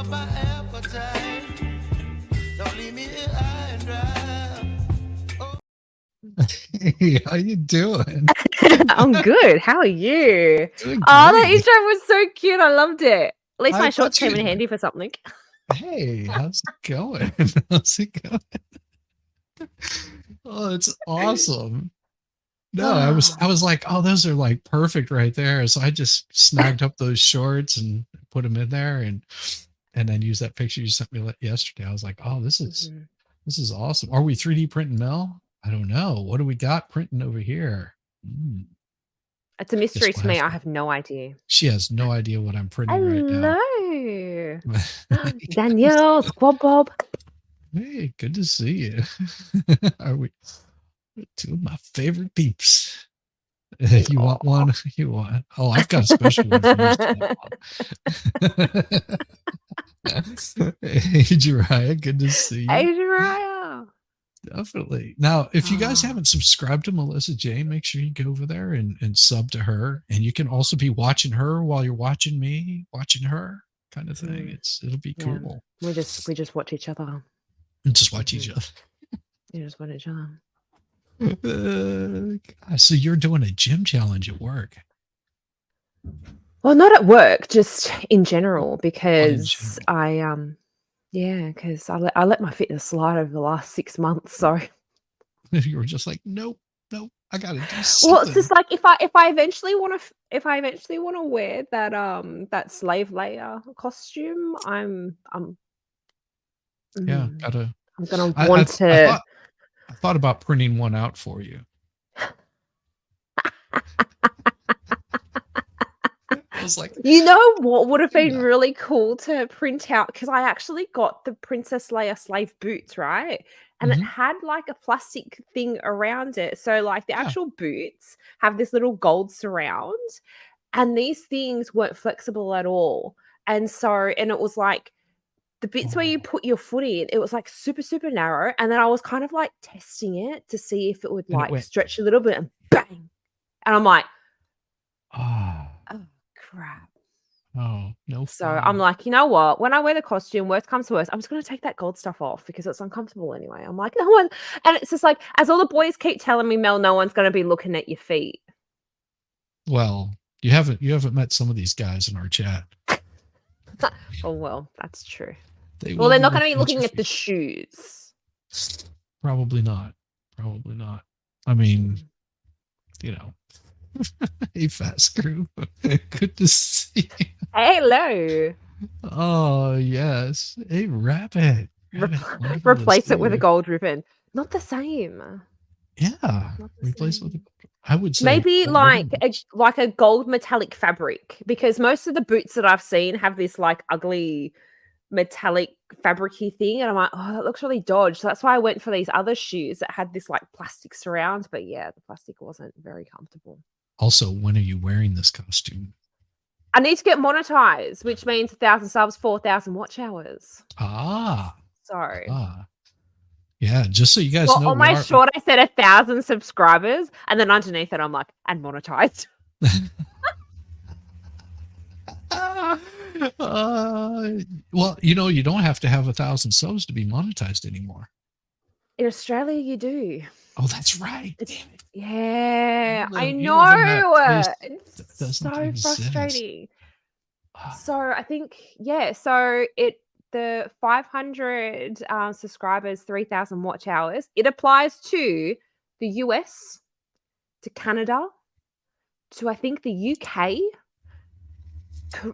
up my appetite. Don't leave me here high and dry. Oh. Hey, how you doing? I'm good. How are you? Doing Oh, the great. intro was so cute. I loved it. At least I my thought shorts came you- in handy for something. Hey, how's it going? How's it going? Oh, it's awesome. No, I was like, oh, those are like perfect right there. So I just snagged up those shorts and put them in there, and then used that picture you sent me yesterday. I was like, oh, this is awesome. Are we 3D printing, Mel? I don't know. What do we got printing over here? It's a mystery we'll to me. have I to- have no idea. She has no idea what I'm printing right now. Hello, Danielle, Squad Bob. Hey, good to see you. Are we two of my favorite peeps? You want one? You want? Oh, I've got a special one for you. Hey, Jiraiya, good to see you. Hey, Jiraiya. Definitely. Now, if you guys haven't subscribed to Melissa J, make sure you go over there and sub to her. And you can also be watching her while you're watching me, watching her kind of thing. It'll be cool. We just watch each other. And just watch each other. You just watch each other. So you're doing a gym challenge at work? Well, not at work, just in general, because because I let my fitness slide over the last 6 months. So you were just like, nope, I gotta do something. well, it's just like if I eventually want to wear that slave layer costume, I'm gonna want to. I thought about printing one out for you. I was like, you know what would have been really cool to print out, because I actually got the Princess Leia slave boots, right? And it had like a plastic thing around it. So like the actual boots have this little gold surround, and these things weren't flexible at all. And it was like the bits where you put your foot in, it was like super, super narrow. And then I was kind of like testing it to see if it would like stretch a little bit, and bang. And I'm like, oh crap. Oh, no. So I'm like, you know what? When I wear the costume, worst comes to worst, I'm just going to take that gold stuff off because it's uncomfortable anyway. I'm like, no one. And it's just like, as all the boys keep telling me, Mel, no one's going to be looking at your feet. Well, you haven't met some of these guys in our chat. Oh, well, that's true. They're not going to be looking at the shoes. Probably not. I mean, hey, Fast Crew. Good to see you. Hello. Oh, yes. Hey, Rabbit. Replace it with a gold ribbon. Not the same. Yeah. Replace it with I would say maybe like a gold metallic fabric, because most of the boots that I've seen have this like ugly metallic fabricy thing, and I'm like, oh, that looks really dodgy. So that's why I went for these other shoes that had this like plastic surround, but yeah, the plastic wasn't very comfortable. Also, when are you wearing this costume? I need to get monetized, which means 1,000 subs, 4,000 watch hours. Sorry. Yeah, just so you guys know. On my short, I said 1,000 subscribers, and then underneath it, I'm like, and monetized. Well, you don't have to have 1,000 subs to be monetized anymore. In Australia, you do. Oh, that's right. Yeah, I know. It's so frustrating. So I think, so the 500 subscribers, 3,000 watch hours, it applies to the US, to Canada, to I think the UK,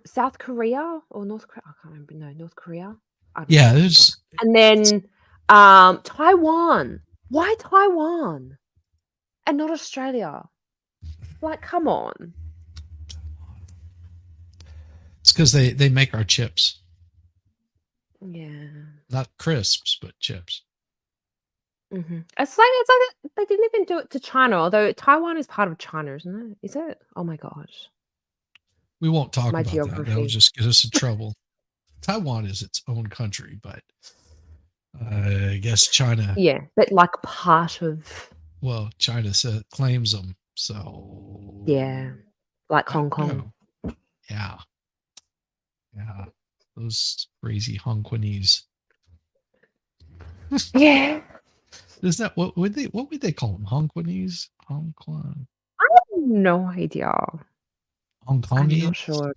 South Korea or North Korea. I can't remember. No, North Korea. Yeah, there's. And then Taiwan. Why Taiwan and not Australia? Like, come on. It's because they make our chips. Yeah. Not crisps, but chips. Mm-hmm. It's like they didn't even do it to China, although Taiwan is part of China, isn't it? Is it? Oh my gosh. We won't talk about that. That'll just get us in trouble. Taiwan is its own country, but I guess China. Yeah, but like part of. Well, China claims them, so. Yeah, like Hong Kong. Yeah. those crazy Hongkongese. Yeah. Is that what would they call them? Hongkongese? Hong Kong? I have no idea. Hong I'm Kongians? not sure.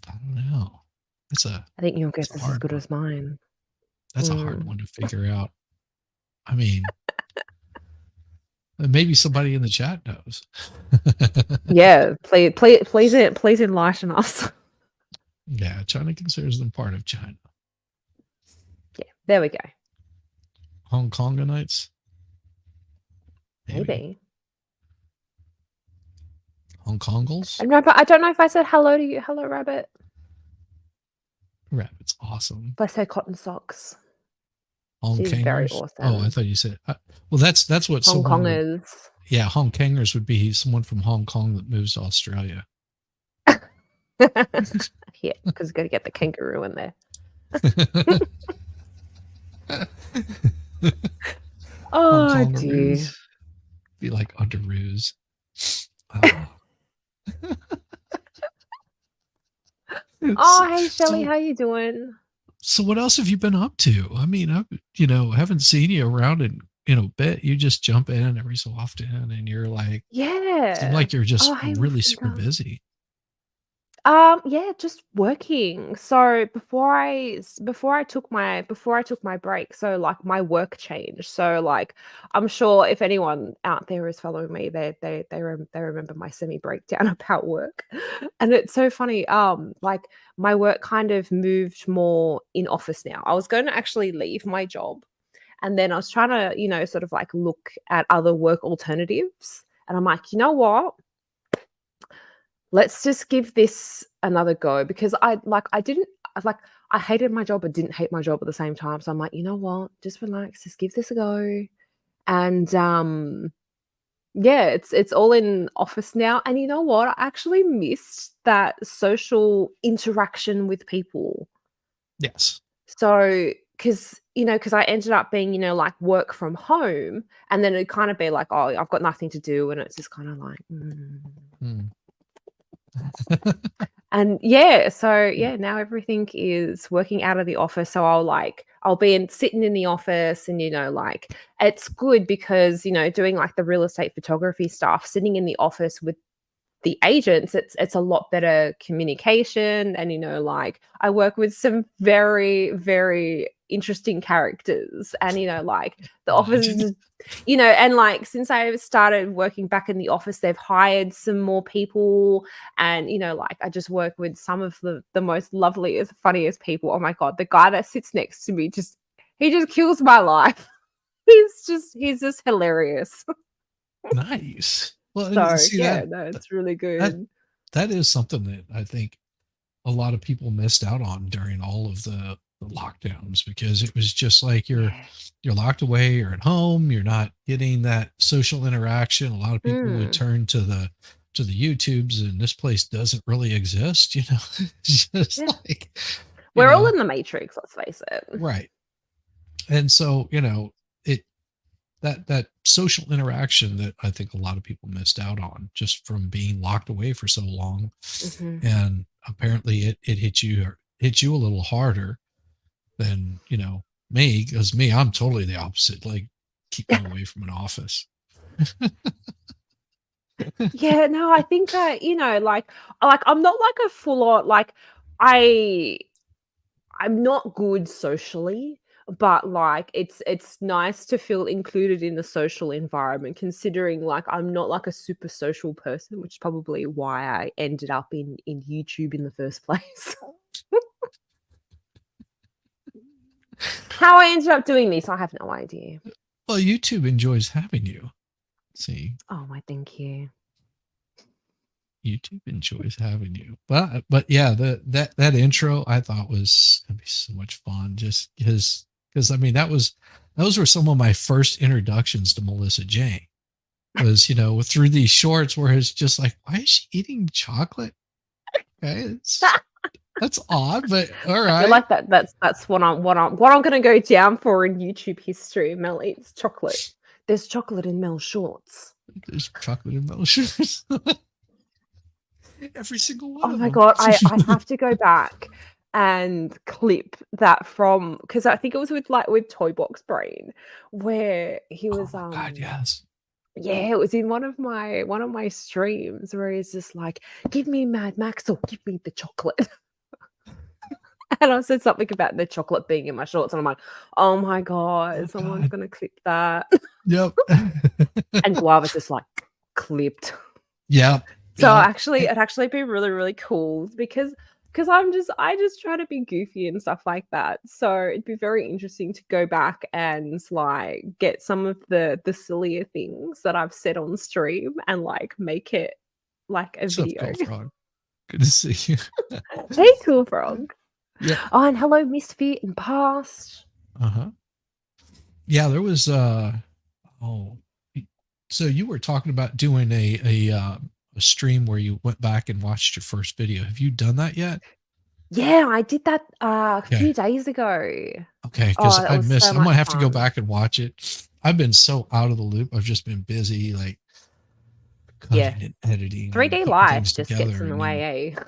I don't know. That's a I think your that's guess a is as hard good one. as mine. That's a hard Mm. one to figure out. I mean, maybe somebody in the chat knows. Yeah, please enlighten us. Yeah, China considers them part of China. Yeah, there we go. Hong Konganites? Maybe. Hong Kongals? And Rabbit, I don't know if I said hello to you. Hello, Rabbit. Rabbit's awesome. If I say cotton socks. Hong She's very Kongers? awesome. Oh, I thought you said. Well, that's what Hong someone. Kongers. Yeah, Hong Kongers would be someone from Hong Kong that moves to Australia. Yeah, because got to get the kangaroo in there. Oh dear. Be like underoos. Oh. Oh, hey Shelly, how you doing? So what else have you been up to? I mean, I haven't seen you around in a bit. You just jump in every so often, and you're like, yeah, seem like you're just hey, really super busy. Yeah, just working. So before I took my break, so like my work changed. So like I'm sure if anyone out there is following me, they remember my semi breakdown about work. And it's so funny. Like my work kind of moved more in office now. I was going to actually leave my job, and then I was trying to, sort of like look at other work alternatives. And I'm like, you know what? Let's just give this another go, because I hated my job but didn't hate my job at the same time. So I'm like, you know what? Just relax, just give this a go. And yeah, it's all in office now. And you know what? I actually missed that social interaction with people. Yes. So because I ended up being, like work from home, and then it'd kind of be like, oh, I've got nothing to do, and it's just kind of like and yeah, so yeah, now everything is working out of the office. So I'll be sitting in the office, and like it's good because doing like the real estate photography stuff, sitting in the office with the agents, it's a lot better communication. And like I work with some very, very interesting characters, and like the office is just, and like since I started working back in the office, they've hired some more people, and like I just work with some of the most loveliest, funniest people. Oh my god, the guy that sits next to me he just kills my life. He's just hilarious. Nice. Well, So see, yeah, no, it's really good. That is something that I think a lot of people missed out on during all of the lockdowns, because it was just like you're locked away, you're at home, you're not getting that social interaction. A lot of people would turn to the YouTubes, and this place doesn't really exist. It's just like we're all in the Matrix. Let's face it. Right. And so that social interaction that I think a lot of people missed out on just from being locked away for so long. Mm-hmm. And apparently it hit you a little harder than, me, because I'm totally the opposite. Like, keep me away from an office. Yeah, no, I think that, like I'm not like a full on, like I'm not good socially, but like it's nice to feel included in the social environment, considering like I'm not like a super social person, which is probably why I ended up in YouTube in the first place. How I ended up doing this, I have no idea. Well, YouTube enjoys having you. See. Oh my, thank you. YouTube enjoys having you. But yeah, that intro I thought was gonna be so much fun, just because I mean those were some of my first introductions to Melissa Jane. Was through these shorts where it's just like, why is she eating chocolate? Okay, that's odd, but all right. I feel like that's what I'm gonna go down for in YouTube history. Mel eats chocolate. There's chocolate in Mel's shorts. There's chocolate in Mel's shorts. Every single one Oh of my them. god, I have to go back and clip that from because I think it was with Toy Box Brain where he Oh was my God, yes. yeah, it was in one of my streams where he's just like, "Give me Mad Max or give me the chocolate." And I said something about the chocolate being in my shorts, and I'm like, "Oh my Oh god, someone's God. gonna clip that." Yep. And Guava's just like clipped. Yep. So Yep. it'd actually be really, really cool because I just try to be goofy and stuff like that. So it'd be very interesting to go back and like get some of the sillier things that I've said on stream and like make it like a What's up, video. Cool Frog? Good to see you. Hey, Cool Frog. Yep. Oh, and hello, Misfit and Past. Uh-huh. Yeah, there was oh, so you were talking about doing a stream where you went back and watched your first video. Have you done that yet? Yeah, I did that a Okay. few days ago. Okay, because Oh, it I was missed. so I might much have to go fun. back and watch it. I've been so out of the loop. I've just been busy, like Yeah. cutting and editing and 3D putting life things just gets together. in the And then, way, eh?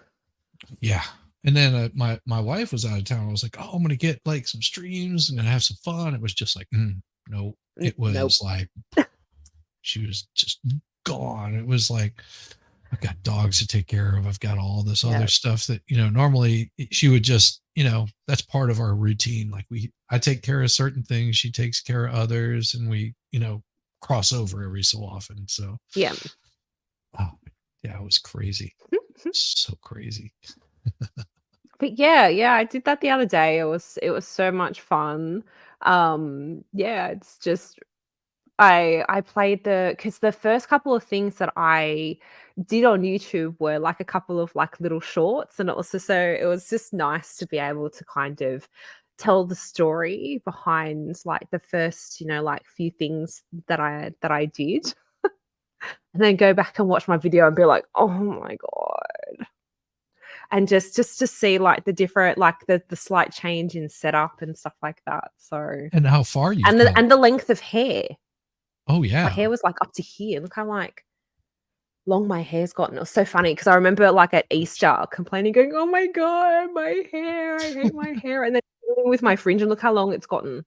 yeah. And then my wife was out of town. I was like, oh, I'm gonna get like some streams and gonna have some fun. It was just like, no, it Nope. was like she was just gone. It was like I've got dogs to take care of. I've got all this Yeah. other stuff that, normally she would just, that's part of our routine. Like I take care of certain things. She takes care of others and we, cross over every so often. So, Yeah. oh, yeah, it was crazy. So crazy. But yeah, I did that the other day. It was so much fun. Yeah, it's just I played because the first couple of things that I did on YouTube were like a couple of like little shorts, and it was just nice to be able to kind of tell the story behind like the first, like few things that I did, and then go back and watch my video and be like, oh my god. And just to see like the different like the slight change in setup and stuff like that. So And how far you've and come. the length of hair. Oh My yeah. hair was like up to here. Look how like long my hair's gotten. It was so funny because I remember like at Easter complaining, going, "Oh my god, my hair! I hate my hair." And then dealing with my fringe, and look how long it's gotten.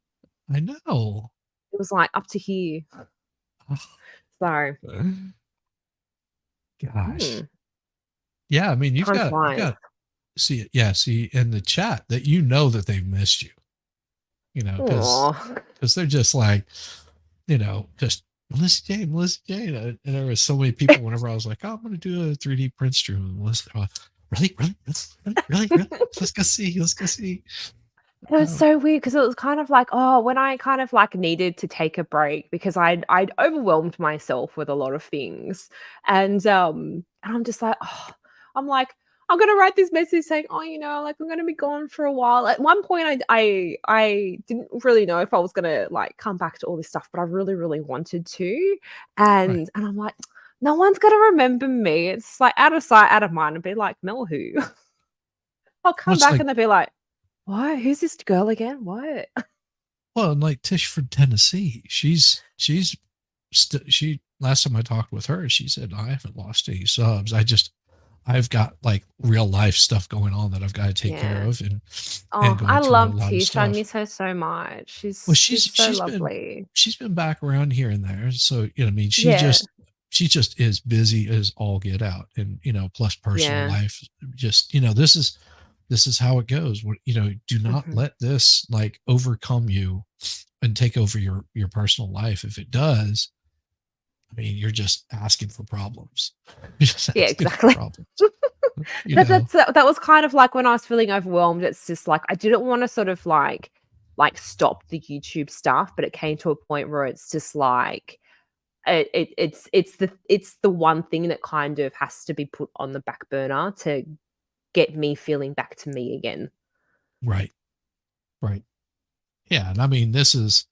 I know. It was like up to here. So Gosh. Yeah, I mean, you've time flies. got see it. Yeah, see in the chat that that they've missed you. Aw. Because they're just like, just Melissa Jane. And there was so many people whenever I was like, oh, I'm going to do a 3D print stream. And Melissa, really? Let's go see. It was so weird because it was kind of like, when I kind of like needed to take a break because I'd overwhelmed myself with a lot of things. And I'm just like, I'm like, I'm gonna write this message saying, like I'm gonna be gone for a while. At one point I didn't really know if I was gonna like come back to all this stuff, but I really, really wanted to. And I'm like, no one's gonna remember me. It's like out of sight, out of mind, and be like, Mel who? I'll come back and they'll be like, what? Who's this girl again? What? Well, and like Tish from Tennessee, she last time I talked with her, she said, I haven't lost any subs. I've got like real life stuff going on that I've got to take care of. And I love Tish. I stuff. miss her so much. She's so lovely. She's been back around here and there. So, I mean, she just is busy as all get out and, plus personal life, just, this is how it goes. Do not let this like overcome you and take over your personal life. If it does, I mean, you're just asking for problems. Yeah, exactly. That was kind of like when I was feeling overwhelmed. It's just like I didn't want to sort of like stop the YouTube stuff, but it came to a point where it's just like it's the one thing that kind of has to be put on the back burner to get me feeling back to me again. Right. Yeah, and I mean, this is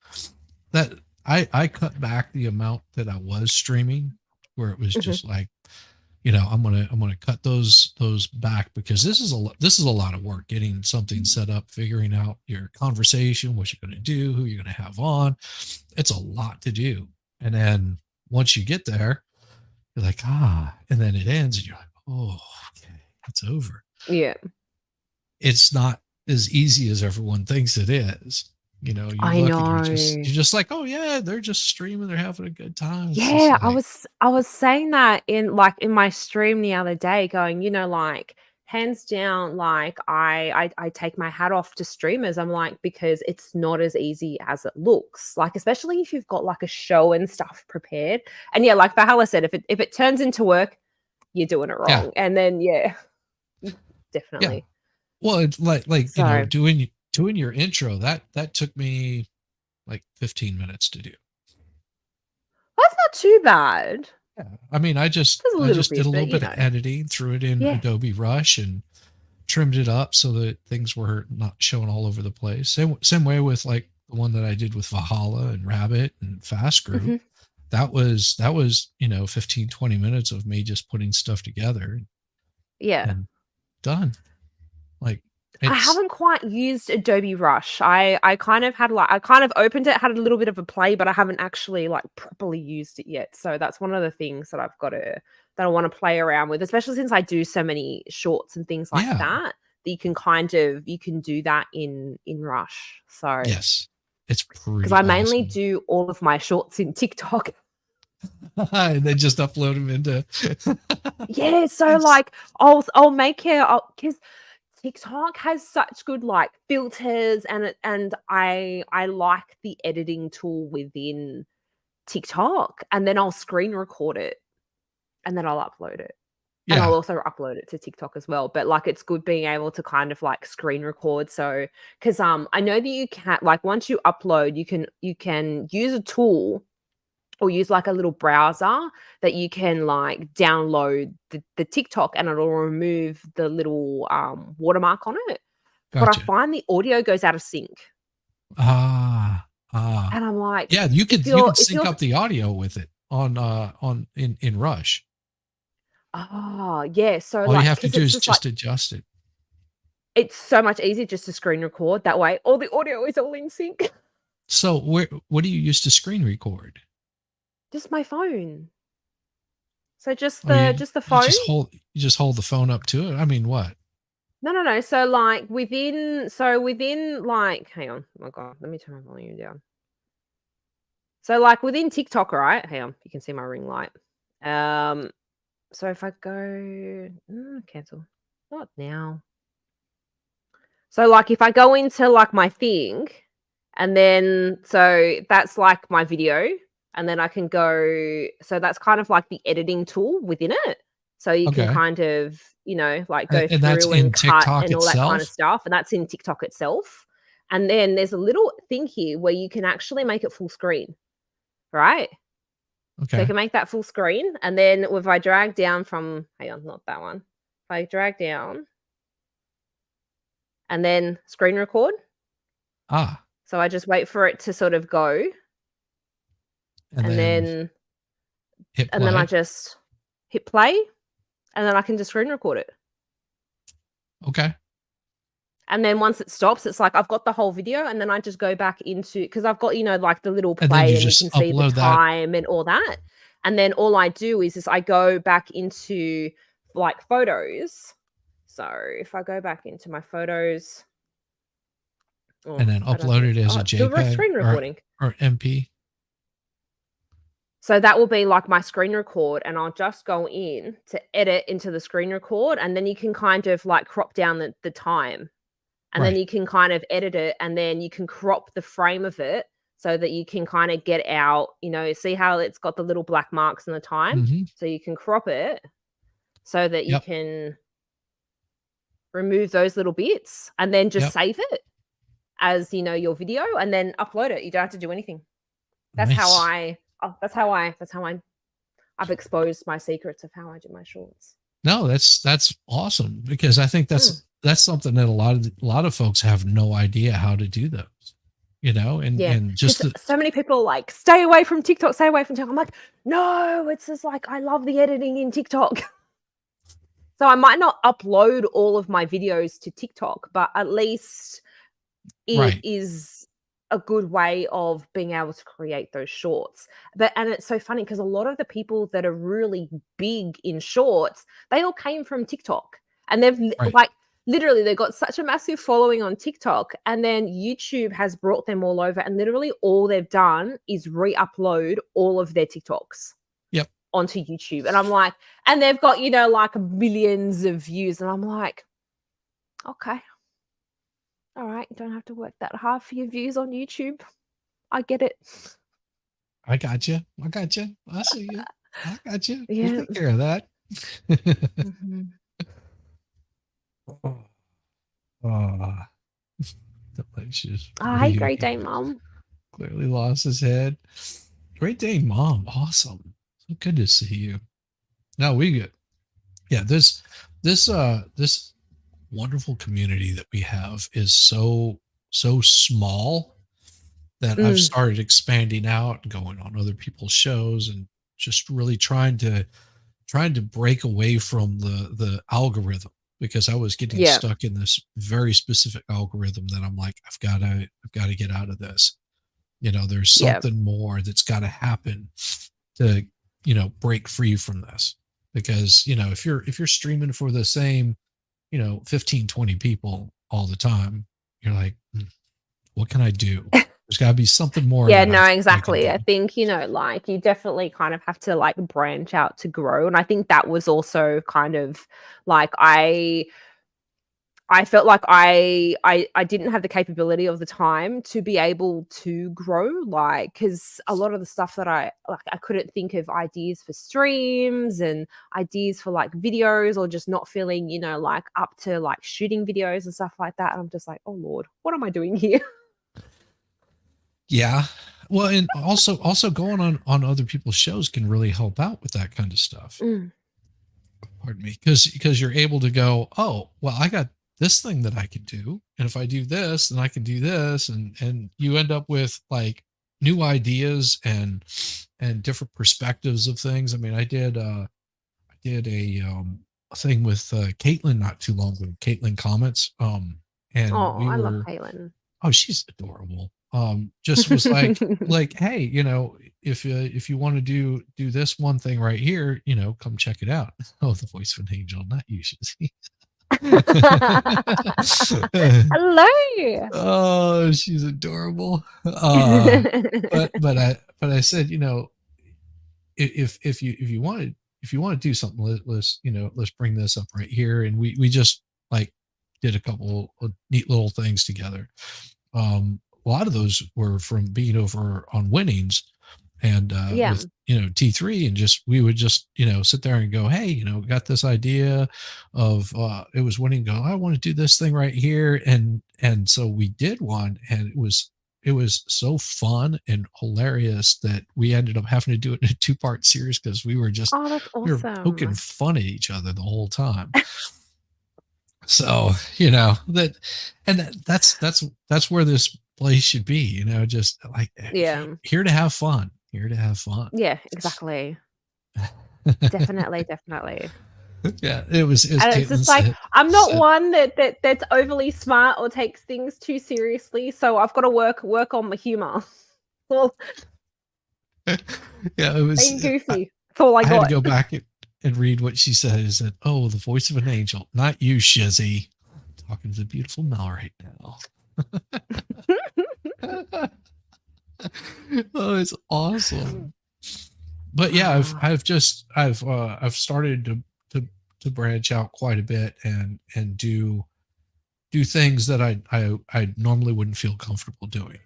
that I cut back the amount that I was streaming, where it was just like, I'm gonna cut those back because this is a lot of work getting something set up, figuring out your conversation, what you're gonna do, who you're gonna have on. It's a lot to do, and then once you get there, you're like, and then it ends, and you're like, oh, okay, it's over. Yeah. It's not as easy as everyone thinks it is. You know, you I look and know. you're just like, oh yeah, they're just streaming, they're having a good time. It's just Yeah, like, I was saying that in my stream the other day, going, like, hands down, like I take my hat off to streamers. I'm like, because it's not as easy as it looks. Like, especially if you've got like a show and stuff prepared. And yeah, like Valhalla said, if it turns into work, you're doing it yeah, wrong. And then yeah, yeah. definitely. Well, it's like So doing your intro, that took me like 15 minutes to do. that's not too bad. Yeah. I mean, I just There's a I little just did bit, a little but bit of editing, threw it in yeah. Adobe Rush and trimmed it up so that things were not showing all over the place. Same way with like the one that I did with Valhalla and Rabbit and Fast Group. Mhm. That was, 15, 20 minutes of me just putting stuff together Yeah. and done. Like I it's haven't quite used Adobe Rush. I kind of had I kind of opened it, had a little bit of a play, but I haven't actually like properly used it yet. So that's one of the things that that I want to play around with, especially since I do so many shorts and things like yeah. that. That you can do that in Rush. So Yes. It's because pretty I mainly awesome. do all of my shorts in TikTok. And then just upload them into Yeah, so like I'll make it because TikTok has such good like filters and I like the editing tool within TikTok, and then I'll screen record it and then I'll upload it. And I'll yeah. also upload it to TikTok as well. But like it's good being able to kind of like screen record. So because I know that you can, like, once you upload, you can use a tool or use like a little browser that you can like download the TikTok, and it'll remove the little watermark on it. But I Gotcha. find the audio goes out of sync. Ah. And I'm like, Yeah, you if could if sync you're up the audio with it on in Rush. yeah, so All you like have to because do it's is just like just adjust it. it's so much easier just to screen record. That way all the audio is all in sync. So what do you use to screen record? Just my phone. So Oh, you just the you phone. just hold the phone up to it. I mean, what? No. So like within like hang on. Oh my god, let me turn my volume down. So like within TikTok, right? Hang on, you can see my ring light. So if I go cancel. Not now. So like if I go into like my thing, and then so that's like my video, and then I can go, so that's kind of like the editing tool within it. So you can Okay. kind of, like go And that's through and in cut TikTok and all that kind of itself? stuff. And that's in TikTok itself. And then there's a little thing here where you can actually make it full screen, right? So you Okay. can make that full screen. And then if I drag down from, hang on, not that one. If I drag down and then screen record. Ah. So I just wait for it to sort of go. And And then then hit and then I play. just hit play, and then I can just screen record it. Okay. And then once it stops, it's like I've got the whole video, and then I just go back into because I've got, like the little And then play you and you just can see the upload that. time and all that. And then all I do is I go back into like photos. So if I go back into my photos, And then I don't upload think it as a the JPEG screen recording. or MP. So that will be like my screen record, and I'll just go in to edit into the screen record, and then you can kind of like crop down the time, and then Right. you can kind of edit it, and then you can crop the frame of it so that you can kind of get out, see how it's got the little black marks in the time. Mm-hmm. So you can crop it so that you Yep. can remove those little bits, and then just Yep. save it as, your video, and then upload it. You don't have to do anything. That's how Nice. I've exposed my secrets of how I do my shorts. No, that's awesome because I think Mm. that's something that a lot of folks have no idea how to do those, and Yeah, just because so many people are like, stay away from TikTok, stay away from TikTok. I'm like, no, it's just like I love the editing in TikTok. So I might not upload all of my videos to TikTok, but at least it right. is a good way of being able to create those shorts. And it's so funny because a lot of the people that are really big in shorts, they all came from TikTok, and they've Right. like literally they got such a massive following on TikTok, and then YouTube has brought them all over, and literally all they've done is re-upload all of their TikToks Yep. onto YouTube. And I'm like, and they've got, like millions of views, and I'm like, okay. All right, you don't have to work that hard for your views on YouTube. I get it. I got you. I got you. I see you. I got you. We'll Yeah. take care of that. Mhm. Ah, delicious. Oh, hey, Great Dane Mom. Clearly lost his head. Great Dane Mom. Awesome. So good to see you. No, we good. Yeah, this wonderful community that we have is so small that I've started expanding out and going on other people's shows and just really trying to break away from the algorithm, because I was getting stuck in this very specific algorithm that I'm like, I've got to get out of this. There's something more that's got to happen to, break free from this. Because, if you're streaming for the same, 15, 20 people all the time, you're like, what can I do? There's got to be something more. Yeah, no, exactly. I think, like you definitely kind of have to like branch out to grow. And I think that was also kind of like I felt like I didn't have the capability of the time to be able to grow, like, because a lot of the stuff that I couldn't think of ideas for streams and ideas for like videos, or just not feeling, like up to like shooting videos and stuff like that. And I'm just like, oh Lord, what am I doing here? Yeah. Well, and also going on other people's shows can really help out with that kind of stuff. Pardon me, because you're able to go, oh, well, I got this thing that I can do, and if I do this, then I can do this, and you end up with like new ideas and different perspectives of things. I mean, I did a thing with Caitlin not too long ago. Caitlin Comments, and I love Caitlin. Oh, she's adorable. Just was like, hey, if you want to do this one thing right here, come check it out. Oh, the voice of an angel, not you, Shizzy. Hello. Oh, she's adorable. But I said, if you want to do something, let's bring this up right here. And we just like did a couple of neat little things together. A lot of those were from being over on Winnings and with T3, and we would just sit there and go, hey, got this idea of it was Winning, go, I want to do this thing right here, and so we did one, and it was so fun and hilarious that we ended up having to do it in a 2-part series, because we were just that's awesome. we were poking fun at each other the whole time. So that's where this place should be, just like here to have fun. Yeah, exactly. Definitely. Yeah, it was and it's just like I'm not one that's overly smart or takes things too seriously, so I've got to work on my humor. Well, yeah, it was being goofy. That's all I got. had to go back and read what she said. Is that, oh, the voice of an angel, not you, Shizzy. I'm talking to the beautiful Mel right now. Oh, it's awesome. But yeah, I've started to branch out quite a bit and do things that I normally wouldn't feel comfortable doing.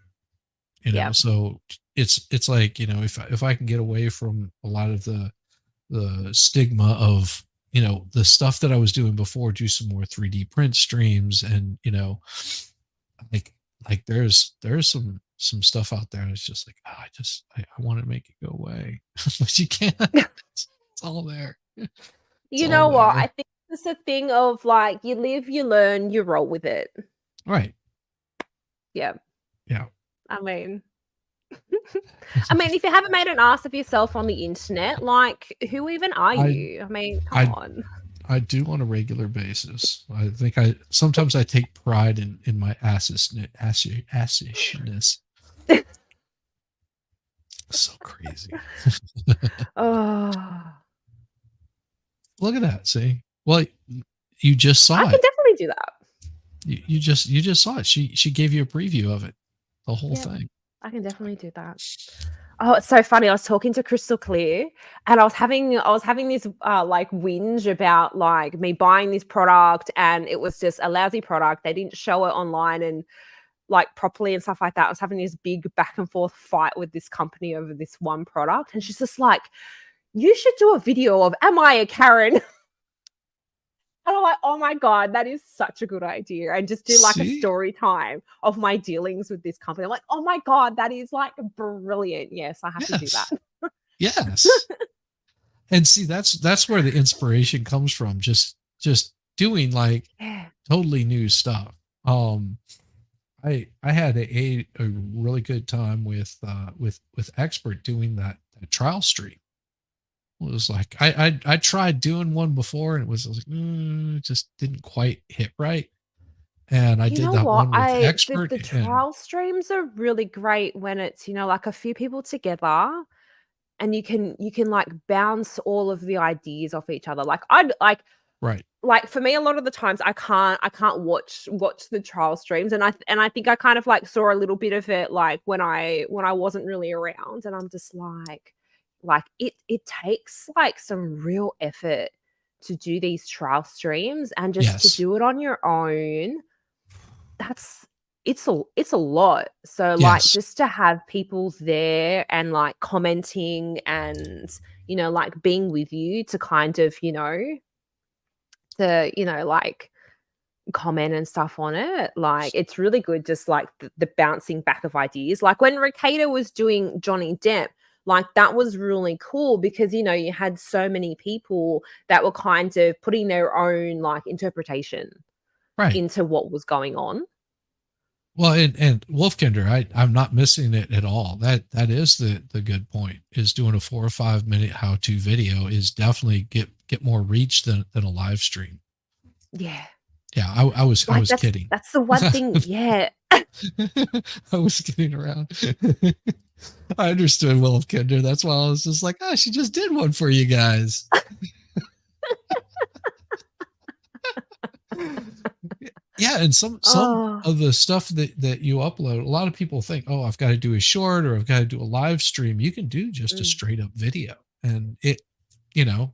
So it's like, if I can get away from a lot of the stigma of the stuff that I was doing before, do some more 3D print streams, and like there's some stuff out there, and it's just like, I want to make it go away. But you can't. It's all there. You know what? I think it's a thing of like, you live, you learn, you roll with it. Right. Yeah. Yeah. I mean, if you haven't made an ass of yourself on the internet, like, who even are you? I mean, come on. I do on a regular basis. I think sometimes I take pride in my assishness. So crazy. Oh, Look at that. See? Well, you just I saw can it. definitely do that. You just saw it. She gave you a preview of it. The whole Yeah, thing. I can definitely do that. Oh, it's so funny. I was talking to Crystal Clear and I was having this like whinge about like me buying this product and it was just a lousy product. They didn't show it online and like properly and stuff like that. I was having this big back and forth fight with this company over this one product. And she's just like, you should do a video of Am I a Karen? And I'm like, oh my God, that is such a good idea. And just do like a See? story time of my dealings with this company. I'm like, oh my God, that is like brilliant. Yes, I have to do Yes. that. Yes. And see, that's where the inspiration comes from. Just doing like Yeah. totally new stuff. I had a really good time with Expert doing that trial stream. It was like I tried doing one before and it was like it just didn't quite hit right. And I You did know that what? one with I Expert the and trial streams are really great when it's, like a few people together and you can like bounce all of the ideas off each other. Like I'd right. like for me a lot of the times I can't watch the trial streams and I think I kind of like saw a little bit of it like when I wasn't really around and I'm just like it takes like some real effort to do these trial streams and just to Yes. do it on your own that's it's a lot. So like Yes. just to have people there and like commenting and like being with you to kind of like comment and stuff on it. Like it's really good just like the bouncing back of ideas. Like when Ricada was doing Johnny Depp, like that was really cool because you had so many people that were kind of putting their own like interpretation Right. into what was going on. Well, and Wolfkinder, I'm not missing it at all. That is the good point. Is doing a 4 or 5 minute how to video is definitely get more reach than a live stream. Yeah. Yeah, I Like was kidding. that's the one thing. Yeah. I was kidding around. I understood Wolfkinder. That's why I was just like, oh, she just did one for you guys. Yeah, and some Oh. of the stuff that you upload, a lot of people think, oh, I've got to do a short or I've got to do a live stream. You can do just a Mm. straight up video, and you know,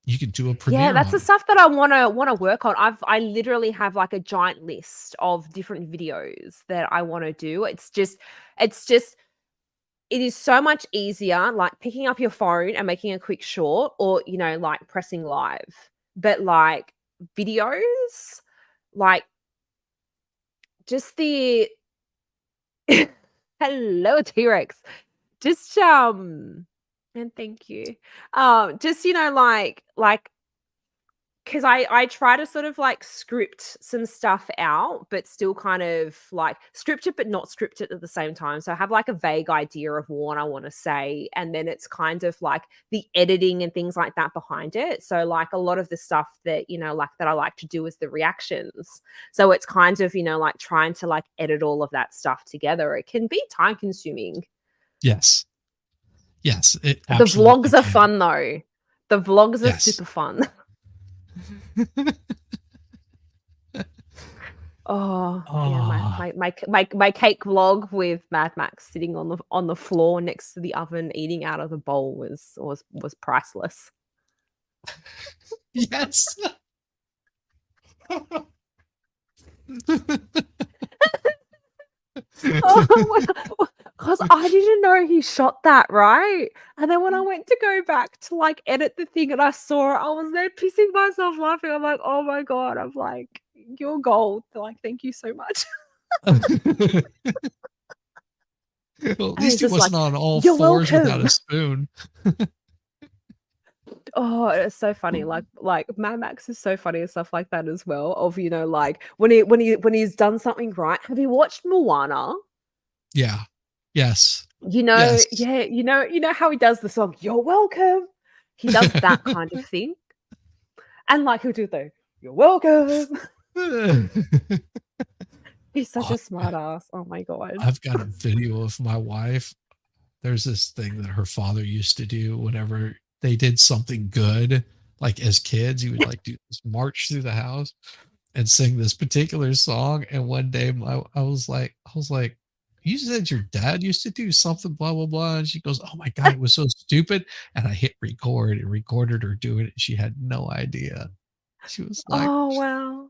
you can do a Yeah, premiere that's the on it. stuff that I wanna work on. I literally have like a giant list of different videos that I wanna do. It's just it is so much easier like picking up your phone and making a quick short or, like pressing live. But like videos, like just the hello T-Rex. Just and thank you. Just like because I try to sort of like script some stuff out, but still kind of like script it, but not script it at the same time. So I have like a vague idea of what I want to say, and then it's kind of like the editing and things like that behind it. So like a lot of the stuff that like that I like to do is the reactions. So it's kind of like trying to like edit all of that stuff together. It can be time consuming. Yes, yes, it The absolutely vlogs are can. fun though. The vlogs are Yes. super fun. Oh, yeah, Oh, my cake vlog with Mad Max sitting on the floor next to the oven eating out of the bowl was priceless. yes. Oh, because I didn't know he shot that, right? And then when I went to go back to like edit the thing and I saw it, I was there pissing myself laughing. I'm like, oh my God. I'm like, you're gold. Like, thank you so much. Well, at And he's least he just like, wasn't on all you're fours without welcome. a spoon. Oh, it's so funny. Like Mad Max is so funny and stuff like that as well. Of like when he's done something right. Have you watched Moana? Yeah. Yes. Yes. Yeah, how he does the song, You're welcome. He does that kind of thing. And like he'll do the You're welcome. He's such Oh, a smart ass. Oh my God. I've got a video of my wife. there's this thing that her father used to do whenever they did something good, like as kids, he would like do this march through the house and sing this particular song. And one day I was like, you said your dad used to do something, blah, blah, blah. And she goes, oh my God, it was so stupid. And I hit record and recorded her doing it. She had no idea. She was like, Oh wow.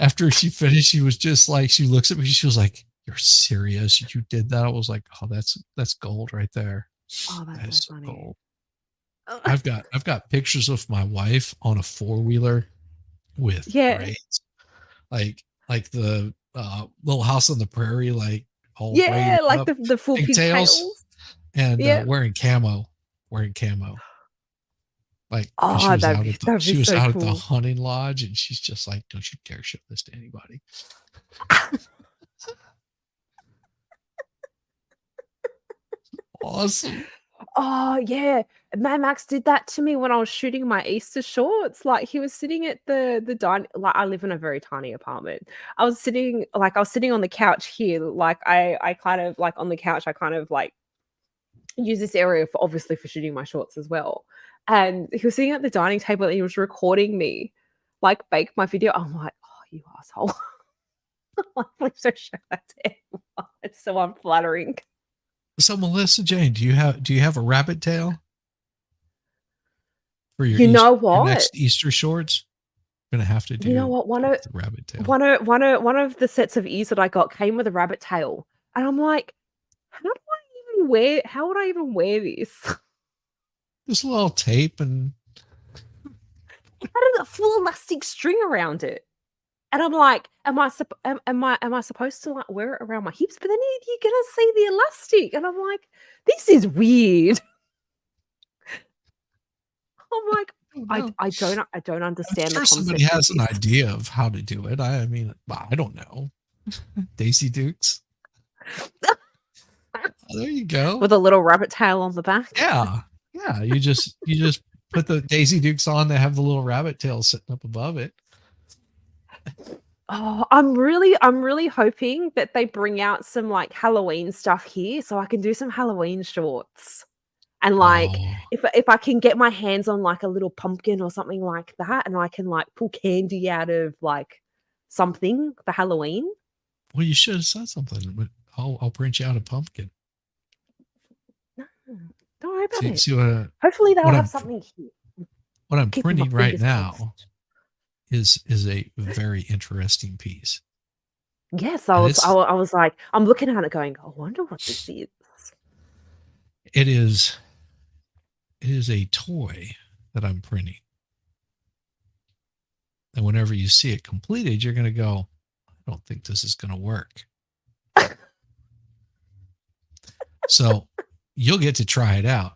after she finished, she was just like, she looks at me, she was like, you're serious? You did that? I was like, oh, that's gold right there. Oh, That that's is so so funny. gold. Oh, I've got pictures of my wife on a 4-wheeler with yeah. braids, like the Little House on the Prairie, like all Yeah, braided like up, the full pigtails, pigtails. and Yeah. wearing camo, like because Oh, that'd be she was so out at the cool. hunting lodge, and she's just like, don't you dare show this to anybody. Awesome. Oh yeah, Mad Max did that to me when I was shooting my Easter shorts. Like he was sitting at the dining. Like I live in a very tiny apartment. I was sitting on the couch here. Like I kind of like on the couch. I kind of like use this area for obviously for shooting my shorts as well. And he was sitting at the dining table and he was recording me, like bake my video. I'm like, oh, you asshole! Like, please don't show that to anyone. It's so unflattering. So Melissa Jane, do you have a rabbit tail for your You know your what? next Easter shorts? I'm gonna have to do You know what? the rabbit tail. One of the sets of ears that I got came with a rabbit tail, and I'm like, how would I even wear this? Just a little tape and It had a full elastic string around it, and I'm like, am I supposed to like wear it around my hips? But then you're gonna see the elastic, and I'm like, this is weird. I'm like, I don't I'm understand the sure concept somebody of has an this. idea of how to do it. I mean, I don't know. Daisy Dukes. There you go. With a little rabbit tail on the back. Yeah. Yeah. You just put the Daisy Dukes on, they have the little rabbit tail sitting up above it. Oh, I'm really hoping that they bring out some like Halloween stuff here so I can do some Halloween shorts. And like Oh, if I can get my hands on like a little pumpkin or something like that and I can like pull candy out of like something for Halloween. well, you should have said something, but I'll print you out a pumpkin. No, don't worry about it. See Hopefully they'll what have I'm something here. what I'm Keeping my printing right fingers now crossed. is a very interesting piece. Yes, And I was like, I'm looking at it going, I wonder what this is. it is a toy that I'm printing. And whenever you see it completed, you're going to go, I don't think this is going to work. So you'll get to try it out.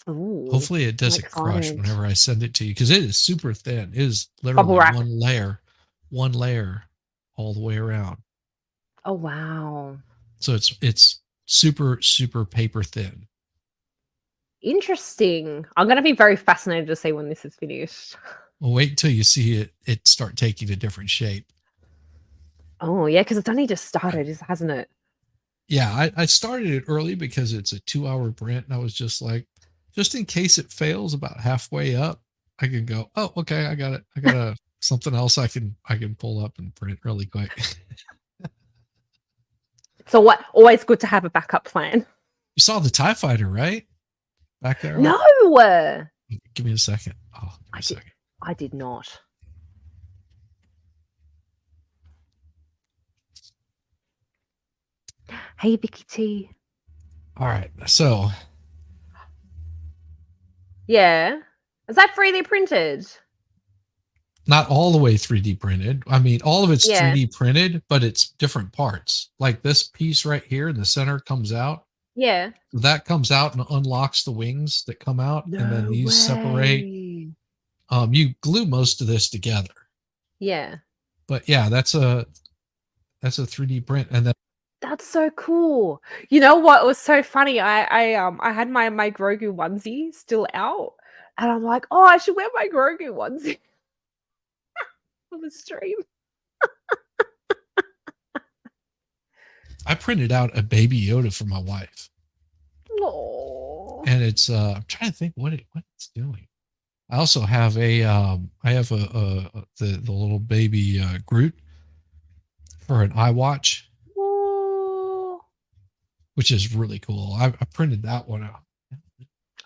Ooh, Hopefully it doesn't crush excited. whenever I send it to you, because it is super thin. It is Bubble literally wrap. one layer all the way around. Oh wow. So it's super, super paper thin. Interesting. I'm gonna be very fascinated to see when this is finished. Well, wait until you see it start taking a different shape. Oh yeah, because it's only just started, hasn't it? Yeah, I started it early because it's a 2-hour print, and I was just like, just in case it fails about halfway up, I can go, oh, okay, I got it. I got something else I can pull up and print really quick. So what? Always good to have a backup plan. You saw the TIE fighter, right? Back there. No, Give me a second. Oh, give me a second. I did not. Hey, Vicky T. All right. So Yeah, is that 3D printed? not all the way 3D printed. I mean, all of it's Yeah. 3D printed, but it's different parts. Like this piece right here in the center comes out. Yeah. That comes out and unlocks the wings that come out, and then these separate. You glue most of this together. Yeah. But yeah, that's a 3D print, and then That's so cool. You know what was so funny? I had my Grogu onesie still out, and I'm like, oh, I should wear my Grogu onesie on the stream. I printed out a baby Yoda for my wife. and it's I'm trying to think what it's doing. I also have I have the little baby Groot for an iWatch, Oh, which is really cool. I printed that one out.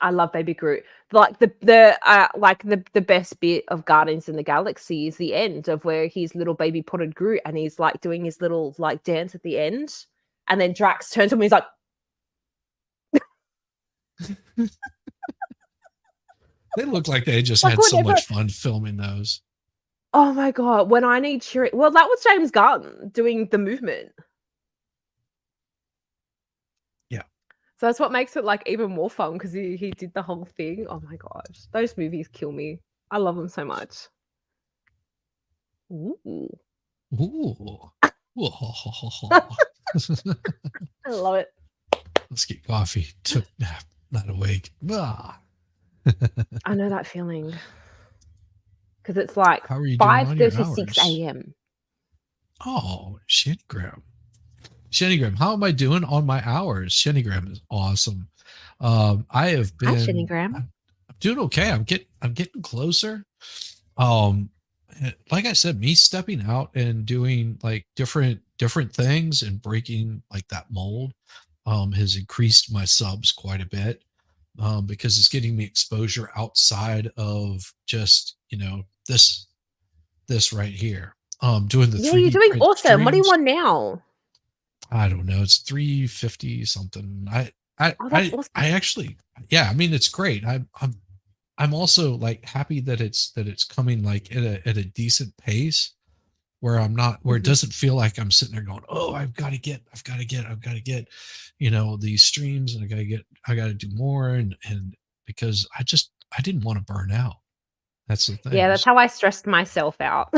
I love Baby Groot. Like the best bit of Guardians in the Galaxy is the end of where he's little baby potted Groot and he's like doing his little like dance at the end, and then Drax turns to him and he's like, They look like they just Like had so whenever- much fun filming those. "Oh my god, when I need cheering." Well, that was James Gunn doing the movement. Yeah. So that's what makes it like even more fun because he did the whole thing. Oh my gosh, those movies kill me. I love them so much. Ooh, Ooh. Ooh. I love it. Let's get coffee. Took nap, not awake. Ah. I know that feeling because it's like How are you doing on your 5:36 hours? a.m. Oh, Shenigram. Shenigram, how am I doing on my hours? Shenigram is awesome. I have been Hi, Shenigram. I'm doing okay. I'm getting closer. Like I said, me stepping out and doing like different things and breaking like that mold has increased my subs quite a bit. Because it's getting me exposure outside of just, this right here. Doing the Yeah, 3D you're doing print awesome. What do you streams. want now? I don't know. It's 350 something. Oh, that's awesome. I actually, yeah, I mean, it's great. I'm also like happy that it's coming like at a decent pace where I'm not, where it doesn't feel like I'm sitting there going, oh, I've got to get, these streams and I got to do more. And because I didn't want to burn out. That's the thing. Yeah, that's how I stressed myself out.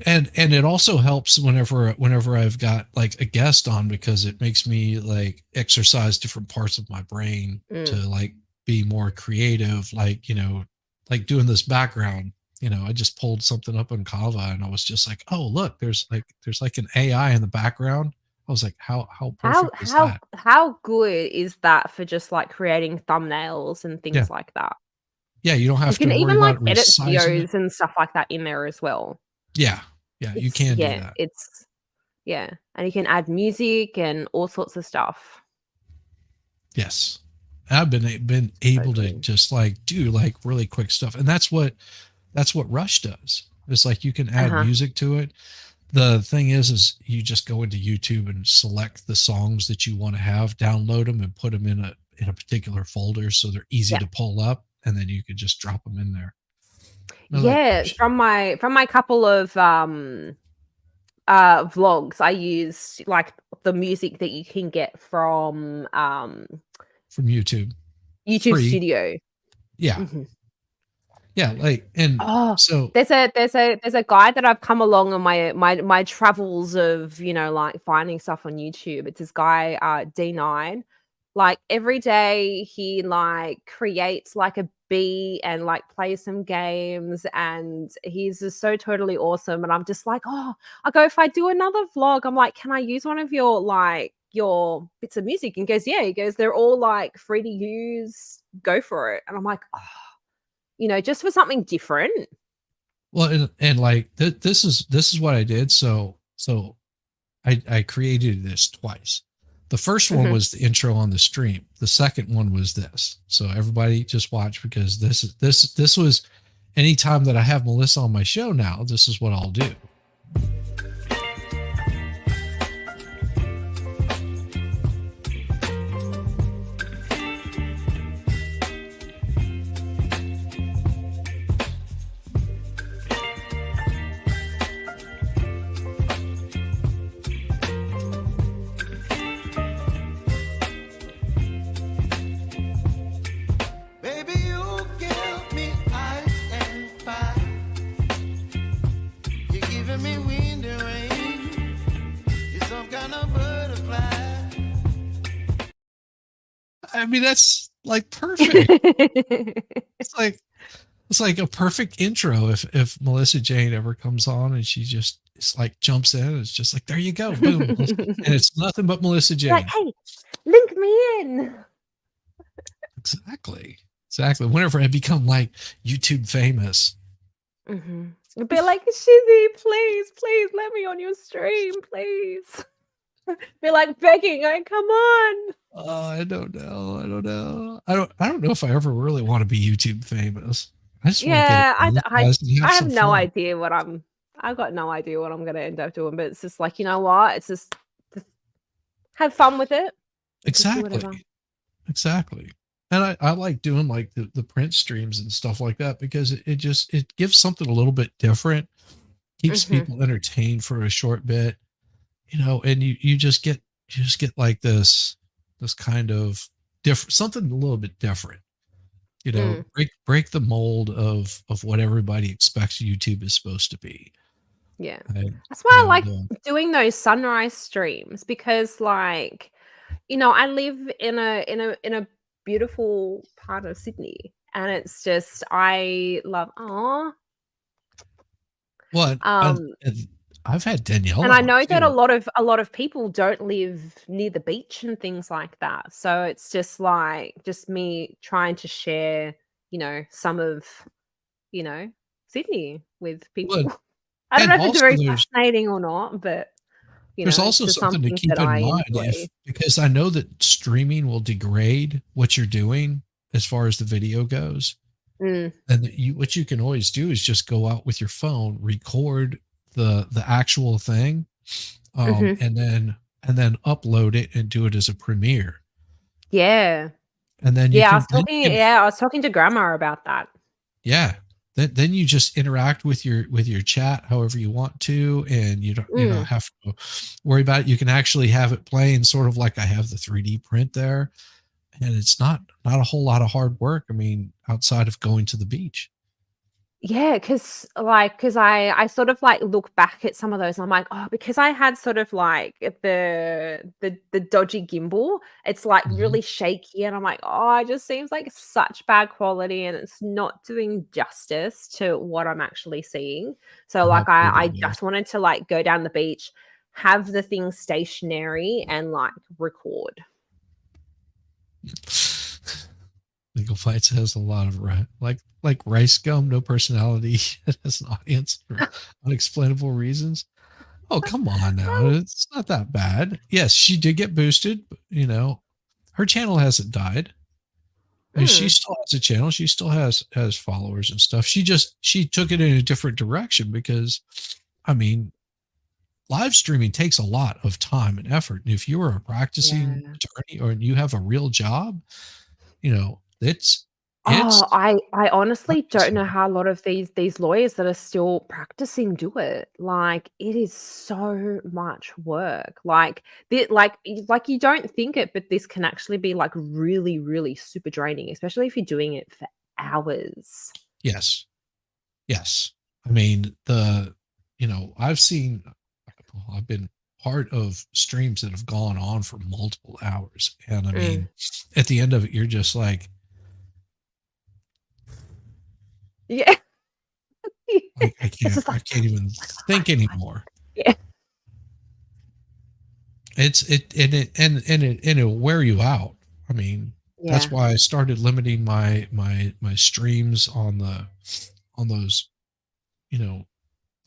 And it also helps whenever I've got like a guest on, because it makes me like exercise different parts of my brain to like be more creative, like like doing this background. I just pulled something up on Canva and I was just like, oh look, there's like an AI in the background. I was like, how perfect is that? How good is that for just like creating thumbnails and things Yeah. like that? Yeah, you don't have You to can worry even like about edit resizing videos it. and stuff like that in there as well. Yeah, you can do that. And you can add music and all sorts of stuff. Yes. I've been able to just like do like really quick stuff. And that's what Rush does. It's like you can add music to it. The thing is you just go into YouTube and select the songs that you want to have, download them and put them in a particular folder so they're easy to pull up, and then you could just drop them in there. From my couple of vlogs, I use like the music that you can get from YouTube Free. Studio. Yeah. Yeah, like, and so there's a guy that I've come along on my travels of like finding stuff on YouTube. It's this guy D9. Like every day he like creates like a beat and like plays some games, and he's just so totally awesome. And I'm just like, I go, if I do another vlog, I'm like, can I use one of your bits of music? And he goes, yeah. He goes, they're all like free to use, go for it. And I'm like, just for something different. Well, and like this is what I did. So I created this twice. The first one was the intro on the stream. The second one was this. So everybody just watch, because this was, anytime that I have Melissa on my show now, this is what I'll do. I mean, that's like perfect. It's like a perfect intro. If Melissa Jane ever comes on and she just, it's like jumps in, it's just like, there you go, boom. And it's nothing but Melissa Jane. Like, hey, link me in. Exactly. Exactly. Whenever I become like YouTube famous. Be like, Shizzy, please, please let me on your stream, please. Be like begging, like, come on. I don't know. I don't know. I don't know if I ever really want to be YouTube famous. I just want to get Yeah, it monetized and I have have some no fun. idea what I've got no idea what I'm gonna end up doing, but it's just like, you know what? It's just have fun with it. Just do whatever. Exactly. And I like doing like the print streams and stuff like that because it just it gives something a little bit different, keeps people entertained for a short bit, and you just get like this kind of different something a little bit different. Break the mold of what everybody expects YouTube is supposed to be. Yeah. And, That's why I like doing those sunrise streams because like, I live in a beautiful part of Sydney and it's just I love what I've had Daniela and I on know that too. a lot of people don't live near the beach and things like that. So it's just like just me trying to share, some of, Sydney with people. But I don't and know if it's also very fascinating or not, but there's it's also just something to something keep that in I mind enjoy. because I know that streaming will degrade what you're doing as far as the video goes. Mm. And what you can always do is just go out with your phone, record the actual thing, and then upload it and do it as a premiere. Yeah. And then Yeah, I was talking to grandma about that. yeah. Then you just interact with your chat however you want to, and you don't have to worry about it. You can actually have it playing sort of like I have the 3D print there, and it's not a whole lot of hard work. I mean, outside of going to the beach. Yeah, because I sort of like look back at some of those and I'm like, oh, because I had sort of like the dodgy gimbal, it's like Mhm. really shaky, and I'm like, oh, it just seems like such bad quality and it's not doing justice to what I'm actually seeing. So How like could I it just wanted to like go down the beach, have the thing stationary and like record. Legal Fights has a lot of like Rice Gum, no personality, it has an audience for unexplainable reasons. Oh, come on now. It's not that bad. Yes, she did get boosted, but, her channel hasn't died. I mean, she still has a channel. She still has followers and stuff. She took it in a different direction because, I mean, live streaming takes a lot of time and effort. And if you are a practicing attorney or you have a real job, it's Oh, I honestly don't know practicing. how a lot of these lawyers that are still practicing do it. Like, it is so much work. Like, you don't think it, but this can actually be like really, really super draining, especially if you're doing it for hours. Yes. Yes. I mean, I've been part of streams that have gone on for multiple hours. And I mean, at the end of it, you're just like, Yeah. I can't even think anymore. Yeah. It'll wear you out. I mean, that's Yeah. why I started limiting my streams on those,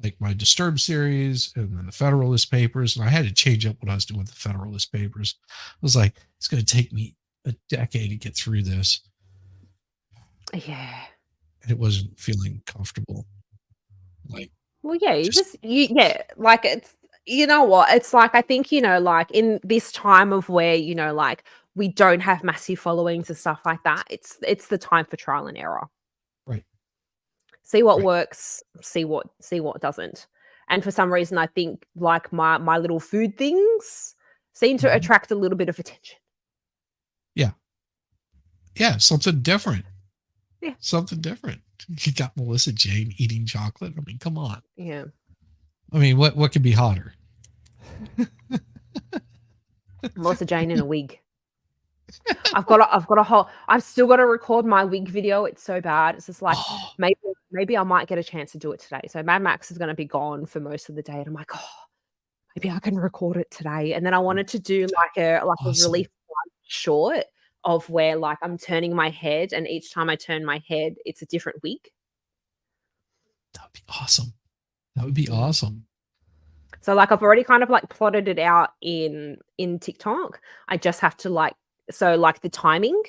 like my Disturbed series and then the Federalist Papers. And I had to change up what I was doing with the Federalist Papers. I was like, it's going to take me a decade to get through this. Yeah. And it wasn't feeling comfortable. Like, Well, yeah, like it's you know what? It's like I think, like in this time of where, like we don't have massive followings and stuff like that, it's the time for trial and error. right. See what Right. works, see what doesn't. And for some reason I think like my little food things seem to Mhm. attract a little bit of attention. Yeah. Yeah. Something different. Yeah. Something different. You got Melissa Jane eating chocolate. I mean, come on. Yeah. I mean, what could be hotter? Melissa Jane in a wig. I've still got to record my wig video. It's so bad. It's just like maybe I might get a chance to do it today. So Mad Max is going to be gone for most of the day, and I'm like, oh, maybe I can record it today. And then I wanted to do like a Awesome. really fun short of where like I'm turning my head, and each time I turn my head, it's a different wig. That would be awesome. That would be awesome. So like I've already kind of like plotted it out in TikTok. I just have to like, so like the timing.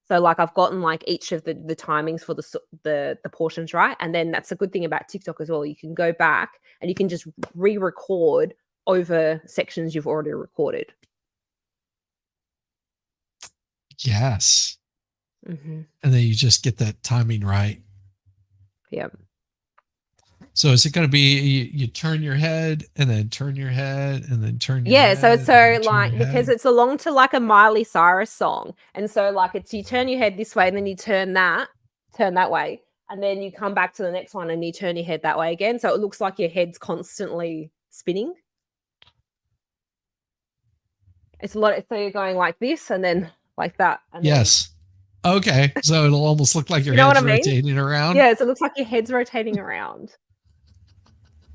So like I've gotten like each of the timings for the portions, right? And then that's a good thing about TikTok as well. You can go back and you can just re-record over sections you've already recorded. Yes. Mm-hmm. And then you just get that timing right. Yep. So is it going to be you turn your head and then turn your head and then turn your Yeah, head? so and then turn like your because head? it's along to like a Miley Cyrus song. And so like it's you turn your head this way and then you turn that way. And then you come back to the next one and you turn your head that way again. So it looks like your head's constantly spinning. It's a lot. So you're going like this and then like that. And Yes. Okay. So it'll almost look like your You know what head's I mean? rotating around. Yeah, so it looks like your head's rotating around.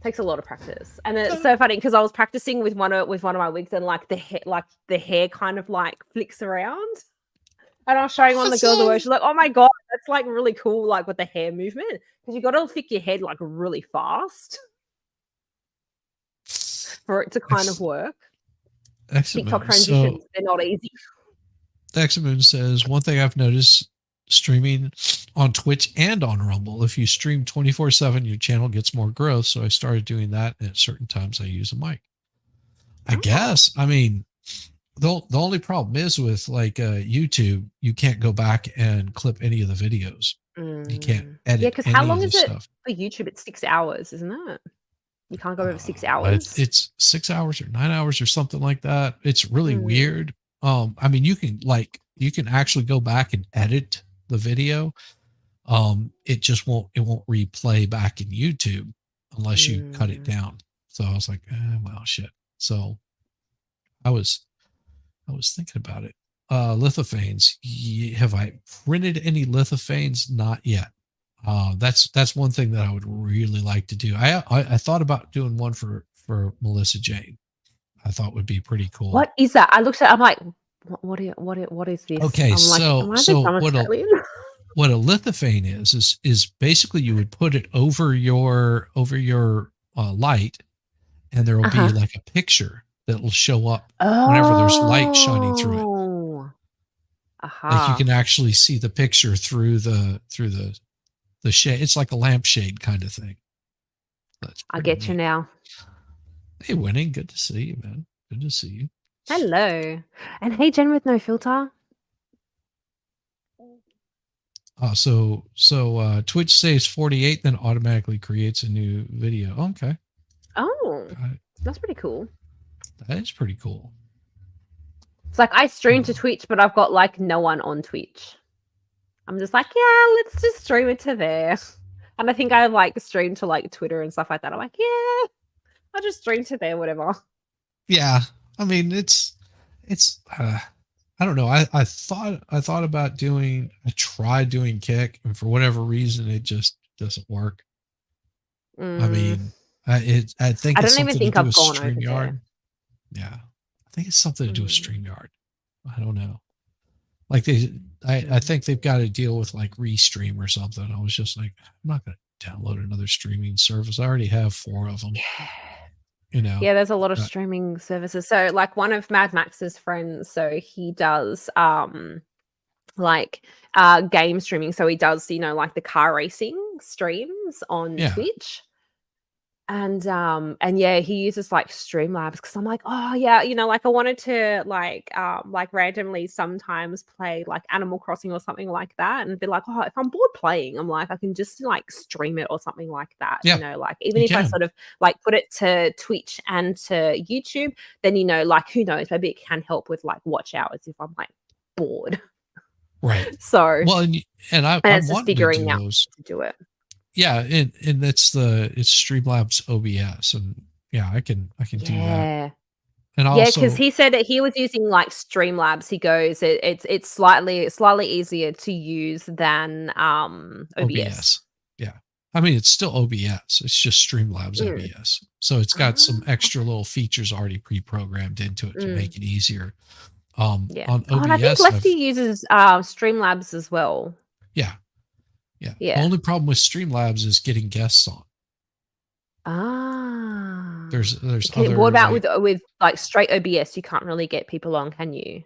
Takes a lot of practice. And then it's so funny because I was practicing with one of my wigs, and like the hair kind of like flicks around. And I was showing one of the girls at work. She's like, "Oh my god, that's like really cool, like with the hair movement, because you got to flick your head like really fast for it to kind of work." TikTok transitions, they're not easy. Examoon says, one thing I've noticed streaming on Twitch and on Rumble, if you stream 24/7, your channel gets more growth. So I started doing that. And at certain times I use a mic. I guess. I mean, the only problem is with like YouTube, you can't go back and clip any of the videos. You can't edit. Yeah, because how long is it for YouTube? It's 6 hours, isn't it? You can't go over 6 hours. It's 6 hours or 9 hours or something like that. It's really weird. I mean, you can actually go back and edit the video. It won't replay back in YouTube unless you cut it down. So I was like, well, shit. So I was thinking about it. Lithophanes. Have I printed any lithophanes? Not yet. That's one thing that I would really like to do. I thought about doing one for Melissa Jane. I thought would be pretty cool. What is that? I looked at. I'm like, what is this? Okay, I'm so like, what a lithophane is basically you would put it over your light, and there will be like a picture that will show up whenever there's light shining through it. Like you can actually see the picture through the shade. It's like a lampshade kind of thing. I get you now. Hey, Winning, good to see you, man. Good to see you. Hello. And hey, Jen with no filter. So Twitch saves 48, then automatically creates a new video. Okay. Oh, that's pretty cool. That is pretty cool. It's like I stream to Twitch, but I've got like no one on Twitch. I'm just like, yeah, let's just stream it to there. And I think I like stream to like Twitter and stuff like that. I'm like, yeah, I'll just stream to there, whatever. Yeah. I mean, it's I don't know. I thought about I tried doing Kick, and for whatever reason, it just doesn't work. I mean, I think I it's don't even think I've gone over there. Yeah. I think it's something to do with StreamYard. I don't know. Like I think they've got to deal with like Restream or something. I was just like, I'm not going to download another streaming service. I already have 4 of them. You know. Yeah, there's a lot of streaming services. So like one of Mad Max's friends, so he does game streaming. So he does, like the car racing streams on Twitch. And yeah, he uses like Streamlabs, because I'm like, oh yeah, like I wanted to like randomly sometimes play like Animal Crossing or something like that, and be like, oh, if I'm bored playing, I'm like, I can just like stream it or something like that. Like even if I sort of like put it to Twitch and to YouTube, then like who knows, maybe it can help with like watch hours if I'm like bored. Right. So well, and I'm just figuring out to do it. Yeah, and it's Streamlabs OBS, and yeah, I can do that. And also, because he said that he was using like Streamlabs. He goes, it's slightly easier to use than OBS. Yeah, I mean it's still OBS. It's just Streamlabs OBS. So it's got some extra little features already pre-programmed into it to make it easier. Yeah. On Oh, and I think OBS, Lefty uses Streamlabs as well. yeah. The Yeah. only problem with Streamlabs is getting guests on. Ah. There's What other about like with like straight OBS? You can't really get people on, can you?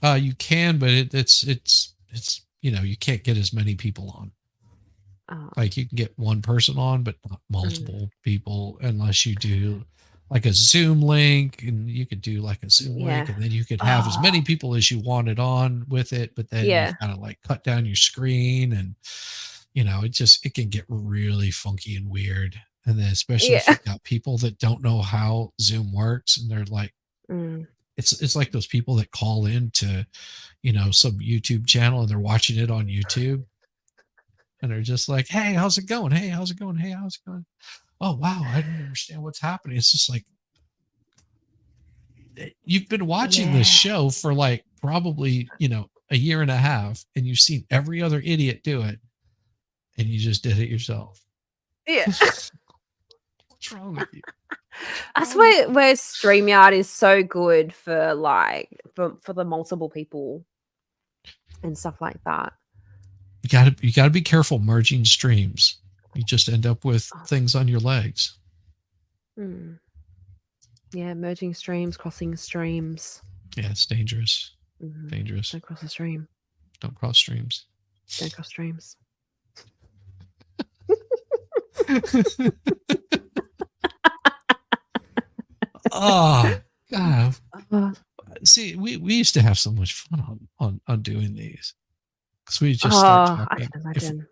you can, but it's you can't get as many people on. Oh. Like you can get one person on, but not multiple people unless you do like a Zoom link, and you could do like a Zoom link, Yeah. and then you could have as many people as you wanted on with it, but then Yeah. you've got to like cut down your screen, and it can get really funky and weird. And then especially if Yeah. you've got people that don't know how Zoom works, and they're like, Mm. it's like those people that call in to, some YouTube channel, and they're watching it on YouTube, and they're just like, "Hey, how's it going? Hey, how's it going? Hey, how's it going? Oh, wow, I don't understand what's happening." It's just like, you've been watching this Yeah. show for like probably, a year and a half, and you've seen every other idiot do it, and you just did it yourself. Yeah. What's wrong with you? That's where StreamYard is so good for like for the multiple people and stuff like that. You gotta be careful merging streams. You just end up with things on your legs. Mm. Yeah, merging streams, crossing streams. Yeah, it's dangerous. Mhm. Dangerous. Don't cross the stream. Don't cross streams. Don't cross streams. Oh God. Uh, See, we used to have so much fun on doing these. Because we just start I talking. can imagine.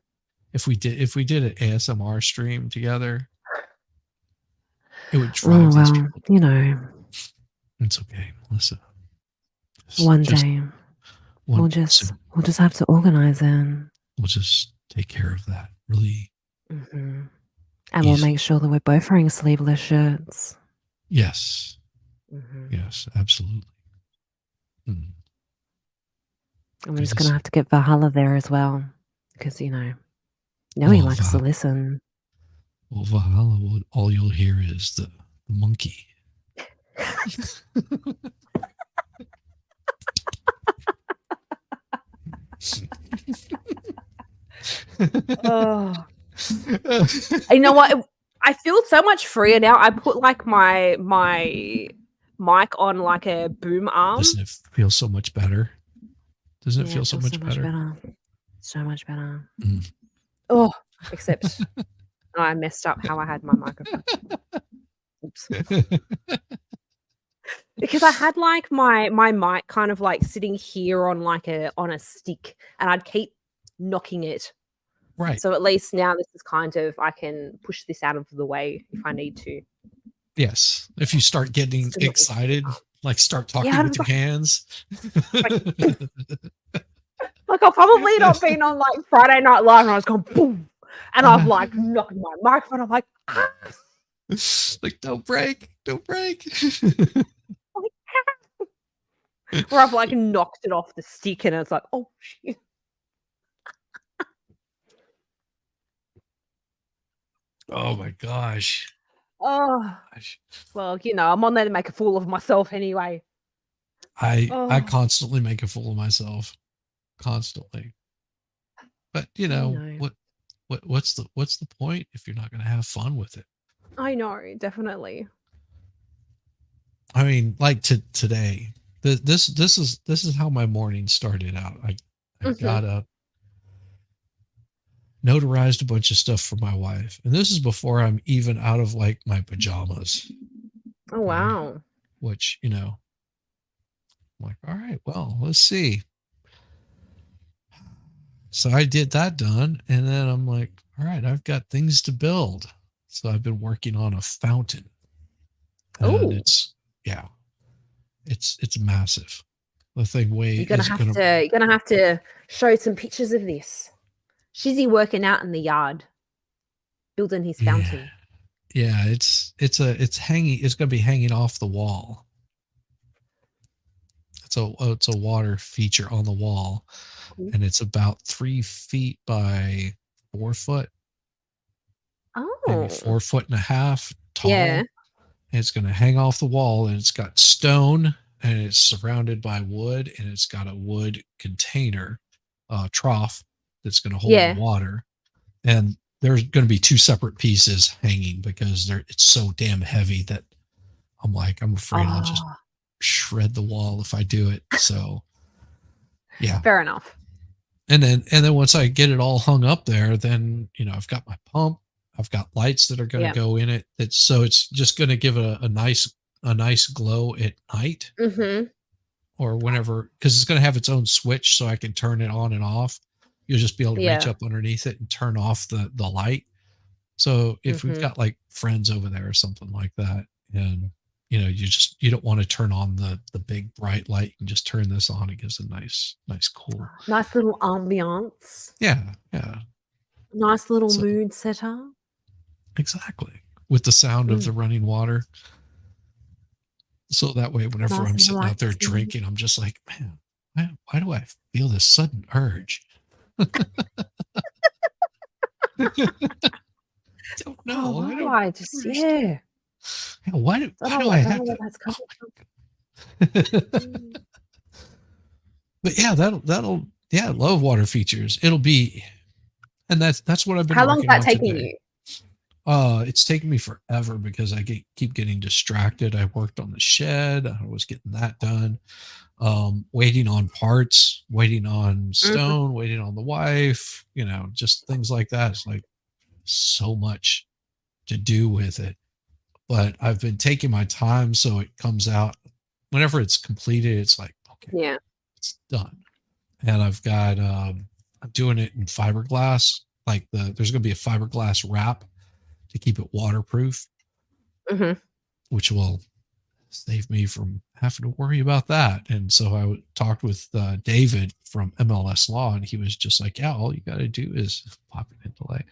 If we did an ASMR stream together, it would drive these people. It's okay, Melissa. One day we'll just have to organize it. We'll just take care of that. Really. Mm-hmm. And we'll make sure that we're both wearing sleeveless shirts. Yes. Mm-hmm. Yes, absolutely. And we're just going to have to get Valhalla there as well. Because, he likes to listen. Well, Valhalla, all you'll hear is the monkey. Oh. You know what? I feel so much freer now. I put like my mic on like a boom arm. Doesn't it feel so much better? Doesn't it feel so much better? So much better. Mm. Oh, except I messed up how I had my microphone. Oops. Because I had like my mic kind of like sitting here on a stick, and I'd keep knocking it. Right. So at least now this is kind of, I can push this out of the way if I need to. Yes. If you start getting excited, like start talking with your hands. Like I've probably not been on like Friday Night Live and I was going boom, and I've like knocked my microphone. I'm like, ah. Like don't break. Or I've like knocked it off the stick and it's like, oh shit. Oh my gosh. Oh, well, I'm on there to make a fool of myself anyway. I constantly make a fool of myself. Constantly. But what's the point if you're not going to have fun with it? I know, definitely. I mean, like today, this is how my morning started out. I got up, notarized a bunch of stuff for my wife, and this is before I'm even out of like my pajamas. Oh wow. Which, I'm like, all right, well, let's see. So I did that done, and then I'm like, all right, I've got things to build. So I've been working on a fountain. Oh, it's massive. The thing you're gonna have to show some pictures of this. Shizzy working out in the yard, building his fountain. Yeah, it's hanging. It's gonna be hanging off the wall. It's a water feature on the wall, and it's about 3 feet by 4 foot. Oh, maybe 4.5 foot tall. Yeah. And it's gonna hang off the wall, and it's got stone and it's surrounded by wood, and it's got a wood container, trough that's going to hold the Yeah. water. And there's going to be two separate pieces hanging because it's so damn heavy that I'm afraid I'll just Oh, shred the wall if I do it. So yeah. fair enough. And then once I get it all hung up there, then I've got my pump, I've got lights that are going to Yeah. go in it. It's just going to give a nice glow at night Mm-hmm. or whenever, because it's going to have its own switch so I can turn it on and off. You'll just be able to reach Yeah. up underneath it and turn off the light. So if we've Mhm. got like friends over there or something like that, and you don't want to turn on the big bright light, you can just turn this on. It gives a nice cool. Nice little ambiance. Yeah. Nice little So- mood setter. Exactly. With the sound of Mm. the running water. So that way, whenever Nice I'm and sitting out there relaxing. drinking, I'm just like, man, why do I feel this sudden urge? Don't know. Oh, I why do don't I just understand. yeah. Why do I have where to? that's coming Oh from. my God. Mm. But yeah, that'll love water features. It'll be, and that's what I've been How long is working that on taking today. you? It's taken me forever because I keep getting distracted. I worked on the shed. I was getting that done. Waiting on parts, waiting on stone, waiting on the wife, just things like that. It's like so much to do with it. But I've been taking my time so it comes out whenever it's completed. It's like, okay, Yeah. it's done. And I've got I'm doing it in fiberglass. Like there's gonna be a fiberglass wrap to keep it waterproof, Mm-hmm. which will save me from having to worry about that. And so I talked with David from MLS Law, and he was just like, yeah, all you got to do is pop it into light.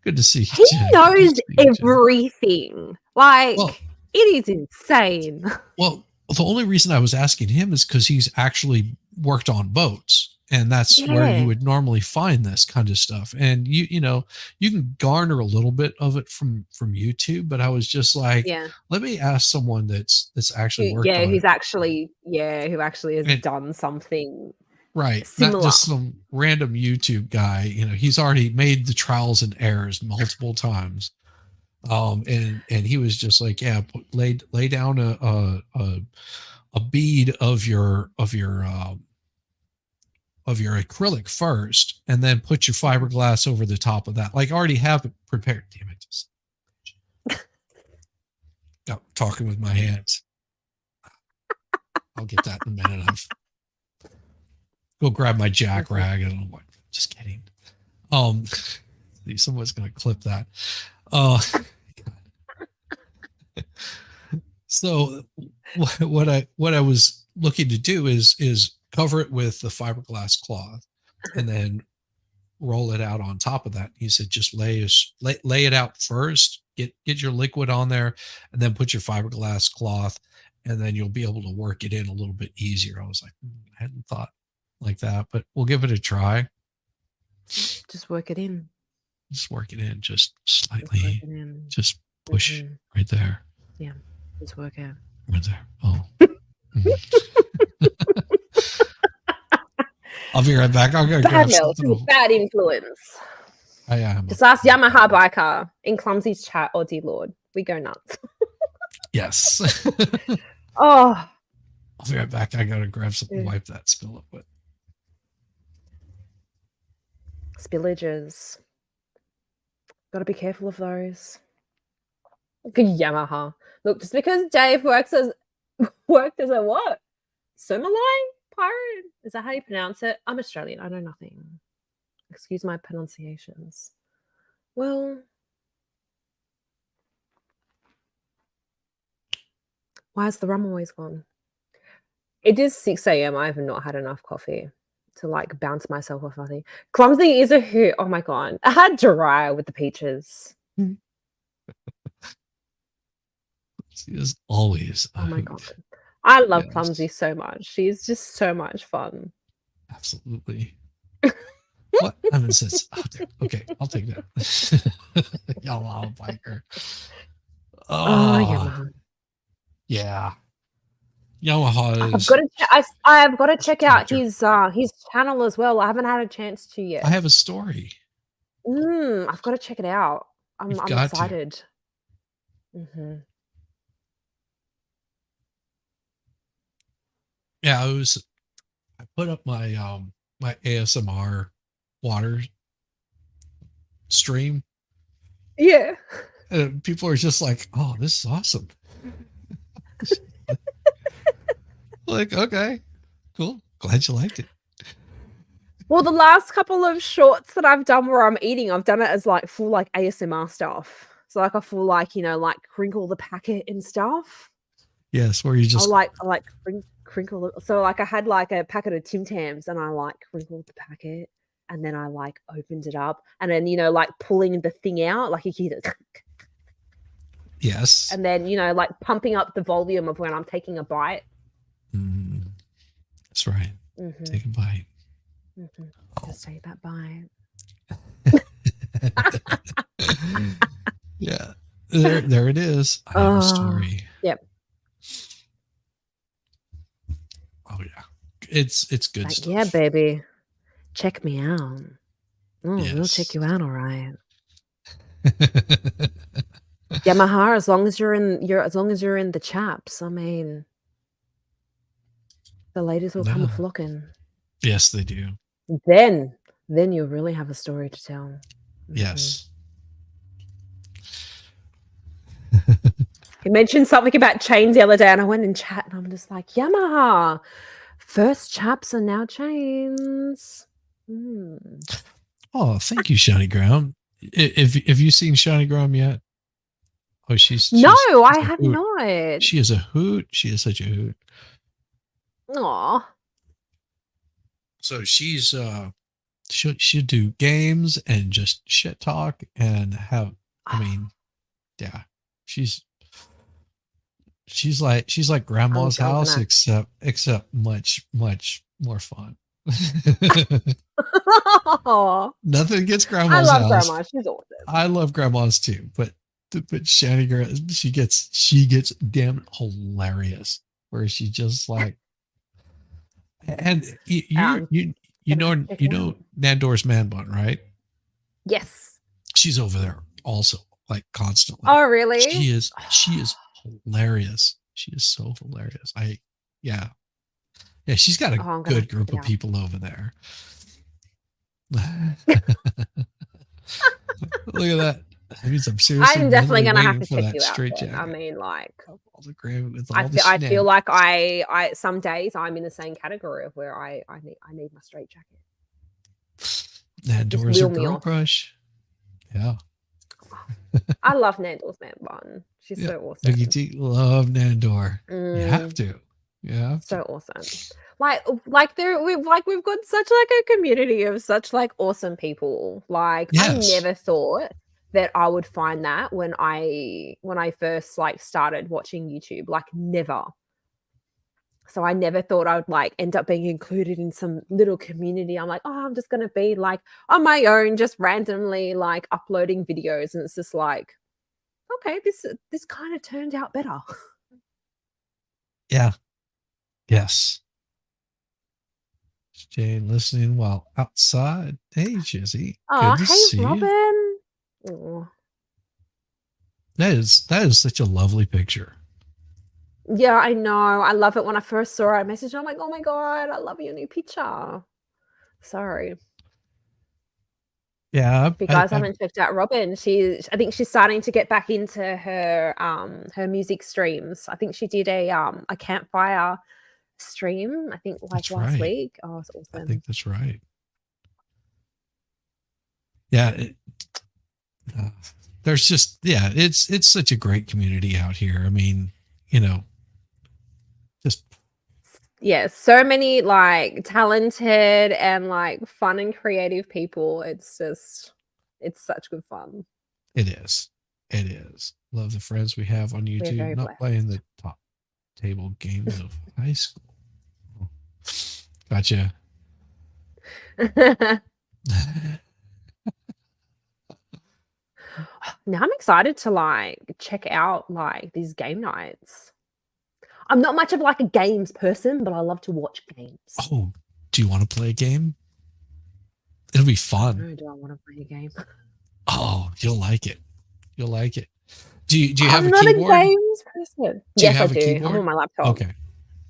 Good to see you, He Jen. knows Good to see you, Jen. everything. Like, Well- it is insane. Well, the only reason I was asking him is because he's actually worked on boats, and that's where Yeah. you would normally find this kind of stuff. And you can garner a little bit of it from YouTube, but I was just like, Yeah. let me ask someone that's actually worked on Who it. actually has And- done something. Right. Similar. Not just some random YouTube guy. He's already made the trials and errors multiple times. And he was just like, yeah, lay down a bead of your acrylic first, and then put your fiberglass over the top of that. Like, I already have it prepared. Damn it. Got talking with my hands. I'll get that in a minute. Go grab my jack rag and I'm like, just kidding. Someone's gonna clip that. So what I was looking to do is cover it with the fiberglass cloth and then roll it out on top of that. He said, just lay it out first, get your liquid on there, and then put your fiberglass cloth, and then you'll be able to work it in a little bit easier. I was like, I hadn't thought like that, but we'll give it a try. Just work it in. Just work it in, just Just work slightly, it in. just push Mhm. right there, Just work it. right there. Oh. I'll be right back. I'll go Bad grab Mel, something. bad influence. I am. Just ask Yamaha Biker in Clumsy's chat. Oh dear Lord, we go nuts. Yes. Oh, I'll be right back. I gotta grab something to Mm. wipe that spill up with. spillages. Gotta be careful of those. Good Yamaha. Look, just because Dave worked as a what? Somalai pirate? Is that how you pronounce it? I'm Australian. I know nothing. Excuse my pronunciations. Well, why is the rum always gone? It is 6 a.m. I have not had enough coffee to like bounce myself off nothing. Clumsy is a hoot. Oh my god. I had dry with the peaches. She is always. Oh my god. I love Yes. Clumsy so much. She's just so much fun. Absolutely. What? I mean, says, okay, I'll take that. Yamaha biker. Oh, Yamaha. Yeah. Yamaha I've is. got to. I have got to check out character. his channel as well. I haven't had a chance to I yet. have a story. I've got to check it out. I'm You've got to. excited. hmm Yeah, I put up my my ASMR water stream, Yeah. and people are just like, "Oh, this is awesome." Like, okay, cool. Glad you liked it. Well, the last couple of shorts that I've done where I'm eating, I've done it as like full like ASMR stuff. So like a full like, you know, like crinkle the packet and stuff. Yes, where you I just like crinkle it. So like I had like a packet of Tim Tams and I like crinkled the packet and then I like opened it up and then, you know, like pulling the thing out, like you hear it. yes. And then, you know, like pumping up the volume of when I'm taking a bite. That's right. Take a bite. Just take that bite. Yeah, there it is. I have a story. Yep. Oh yeah, it's good Like, stuff. yeah, baby. Check me out. Yes. We'll check you out, all right. Yamaha, as long as you're in the chaps, I mean, the ladies will come flocking. Yes, they do. Then you'll really have a story to tell. Yes. He mentioned something about chains the other day, and I went in chat, and I'm just like, Yamaha, first chaps are now chains. Oh, thank you, Shiny Ground. Have you seen Shiny Ground yet? Oh, no, I have not. She is a hoot. She is such a hoot. Aw. So she's she'll do games and just shit talk and have. I mean, yeah, she's like grandma's house, except much more fun. Nothing against grandma's house. I love grandma. She's awesome. I love grandmas too, but Shani girl, she gets damn hilarious. Where she just like, and you know Nandor's man bun, right? Yes. She's over there also, like constantly. Oh, really? She is hilarious. She is so hilarious. Yeah, she's got a good group of people over there. Look at that. That means I'm seriously. I'm definitely gonna have to check you out. Jacket. I mean, like, I feel like I some days I'm in the same category of where I need my straight jacket. Nandor's a girl crush. Yeah. I love Nandor's man bun. She's so awesome. Biggie T love Nandor. You have to. Yeah. So awesome. Like we've got such like a community of such like awesome people. Like I never thought that I would find that when I first like started watching YouTube. Like never. So I never thought I would like end up being included in some little community. I'm like, oh, I'm just gonna be like on my own, just randomly like uploading videos, and it's just like, okay, this kind of turned out better. Yeah. Yes. Jane listening while outside. Hey, Jizzy. Oh, hey, Robin. Oh. That is such a lovely picture. Yeah, I know. I love it. When I first saw it, I messaged her. I'm like, oh my God, I love your new picture. Sorry. Yeah. If you guys haven't checked out Robin, I think she's starting to get back into her music streams. I think she did a campfire stream, I think like last week. Oh, it's awesome. I think that's right. Yeah. There's just, it's such a great community out here. I mean, just. Yeah, so many like talented and like fun and creative people. It's such good fun. It is. Love the friends we have on YouTube, not playing the top table games of high school. Gotcha. Now I'm excited to like check out like these game nights. I'm not much of like a games person, but I love to watch games. Oh, do you want to play a game? It'll be fun. No, do I want to play a game? Oh, you'll like it. You'll like it. Do you have I'm a not keyboard? a games person. Do you Yes, I have a do. I'm keyboard? on my laptop.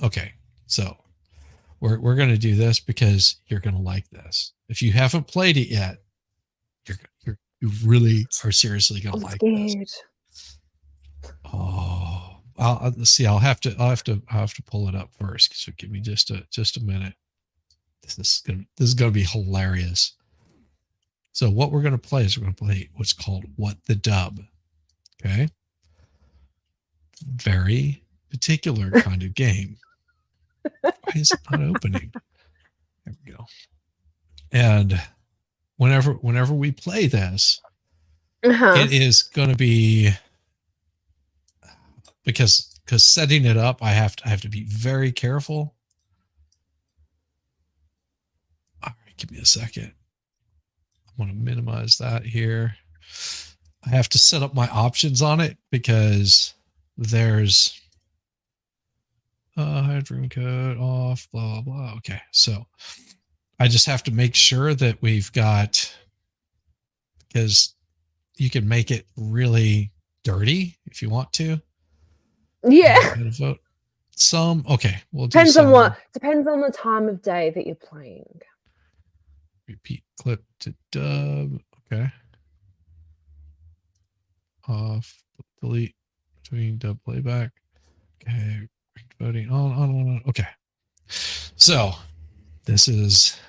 Okay. So we're gonna do this because you're gonna like this. If you haven't played it yet, you really are seriously gonna I'm like scared. this. Oh, let's see. I'll have to pull it up first. So give me just a minute. This is gonna be hilarious. So what we're gonna play is we're gonna play what's called What the Dub. Okay. Very particular kind of game. Why is it not opening? There we go. And whenever we play this, it is going to be because setting it up, I have to be very careful. All right, give me a second. I want to minimize that here. I have to set up my options on it because there's dream code off, blah blah. Okay, so I just have to make sure that we've got, because you can make it really dirty if you want to. Yeah. Vote some. Okay, we'll do Depends some. on what. Depends on the time of day that you're playing. Repeat clip to dub. Okay. Off. Delete between dub playback. Okay. Voting on. Okay. So this is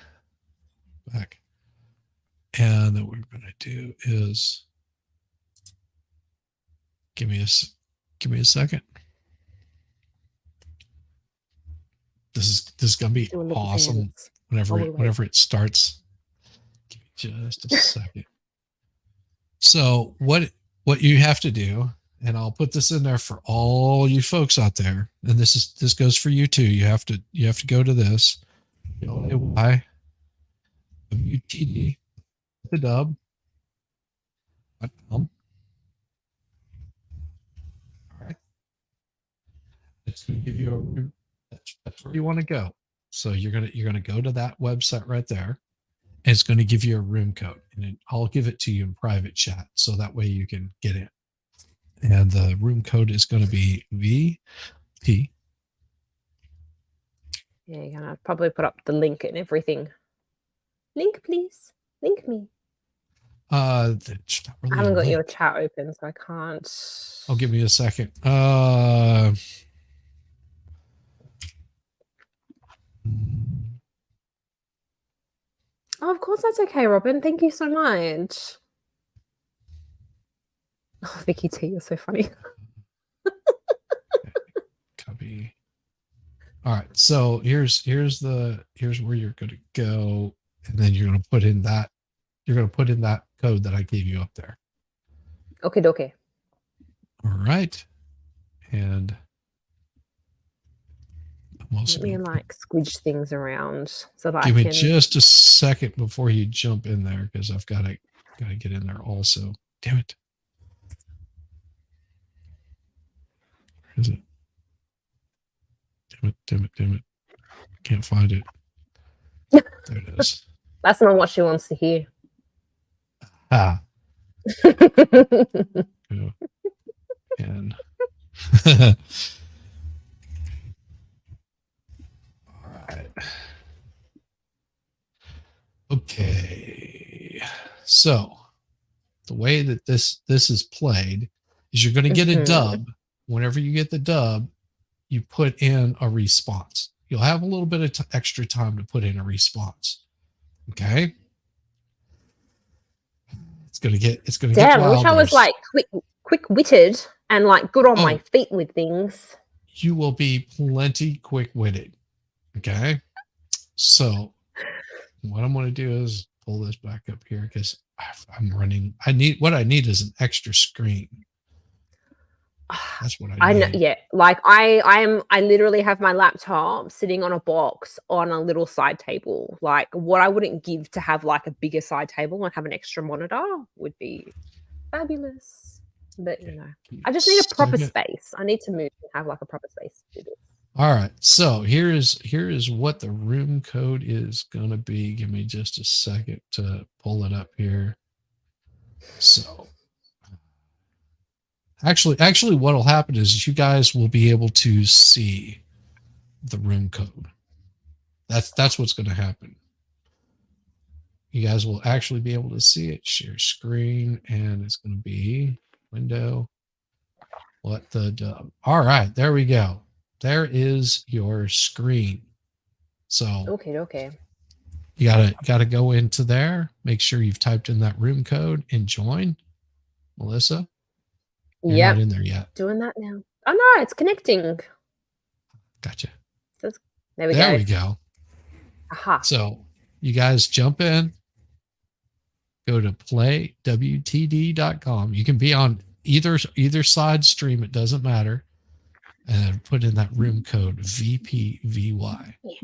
back. And then what we're going to do is give me a second. This is going to be awesome whenever it starts. Give me just a second. So what you have to do, and I'll put this in there for all you folks out there, and this goes for you too. You have to go to this. WTD the dub. All right. It's going to give you that's where you want to go. So you're gonna go to that website right there, and it's going to give you a room code, and I'll give it to you in private chat, so that way you can get in. And the room code is going to be VP. Yeah, you're gonna probably put up the link and everything. Link, please. Link me. Really I haven't got your chat open, so I can't. Oh, give me a second. Oh, of course, that's okay, Robin. Thank you so much. Oh, Vicky T, you're so funny. Copy. All right, so here's where you're going to go, and then you're going to put in that code that I gave you up there. Okay. All right, and I'm also let me like squidge things around so that give me just a second before you jump in there, because I've got to get in there also. Damn it. Where is it? Damn it. Can't find it. There it is. That's not what she wants to hear. Ah. And all right. Okay. So the way that this is played is you're going to get a dub. Whenever you get the dub, you put in a response. You'll have a little bit of extra time to put in a response. Okay. It's gonna get Damn, I wish I was like quick-witted and like good on my feet with things. You will be plenty quick-witted. Okay. So what I'm going to do is pull this back up here, because I'm running. What I need is an extra screen. That's what I need. know. Yeah, like I literally have my laptop sitting on a box on a little side table. Like what I wouldn't give to have like a bigger side table and have an extra monitor would be fabulous. But you know, I just need a proper space. I need to move and have like a proper space to do this. All right. So here is what the room code is gonna be. Give me just a second to pull it up here. So actually what'll happen is you guys will be able to see the room code. That's what's gonna happen. You guys will actually be able to see it. Share screen, and it's gonna be window. What the dub. All right, there we go. There is your screen. So Okay. you gotta go into there. Make sure you've typed in that room code and join. Melissa, you're not Yep. in there yet. Doing that now. Oh no, it's connecting. Gotcha. There we There go. we go. Aha. So you guys jump in, go to playwtd.com. You can be on either side stream, it doesn't matter. And put in that room code VPVY. Yeah.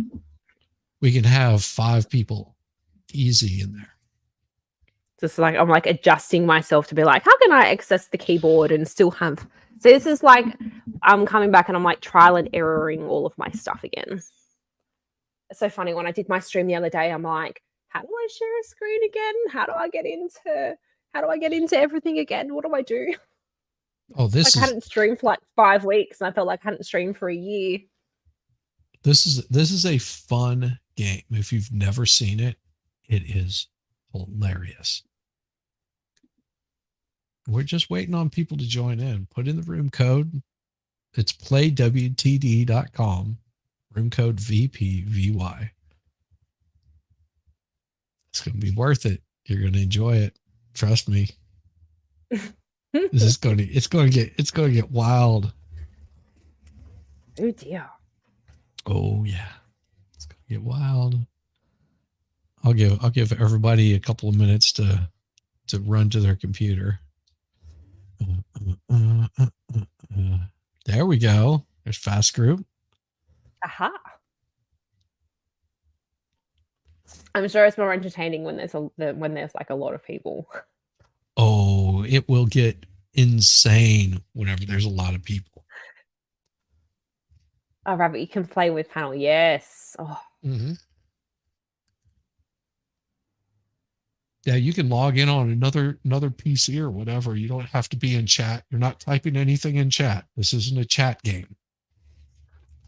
We can have 5 people easy in there. Just like I'm like adjusting myself to be like, how can I access the keyboard and still have? So this is like I'm coming back and I'm like trial and erroring all of my stuff again. It's so funny when I did my stream the other day. I'm like, how do I share a screen again? How do I get into everything again? What do I do? Oh, this I hadn't streamed for like 5 weeks, and I felt like I hadn't streamed for a year. This is a fun game. If you've never seen it, it is hilarious. We're just waiting on people to join in. Put in the room code. It's playwtd.com. Room code VPVY. It's going to be worth it. You're going to enjoy it. Trust me. It's going to get wild. Oh dear. Oh yeah. It's going to get wild. I'll give everybody a couple of minutes to run to their computer. There we go. There's Fast Group. Aha. I'm sure it's more entertaining when there's like a lot of people. Oh, it will get insane whenever there's a lot of people. Oh, Rabbit, you can play with panel. Yes. Oh. Mm-hmm. Yeah, you can log in on another PC or whatever. You don't have to be in chat. You're not typing anything in chat. This isn't a chat game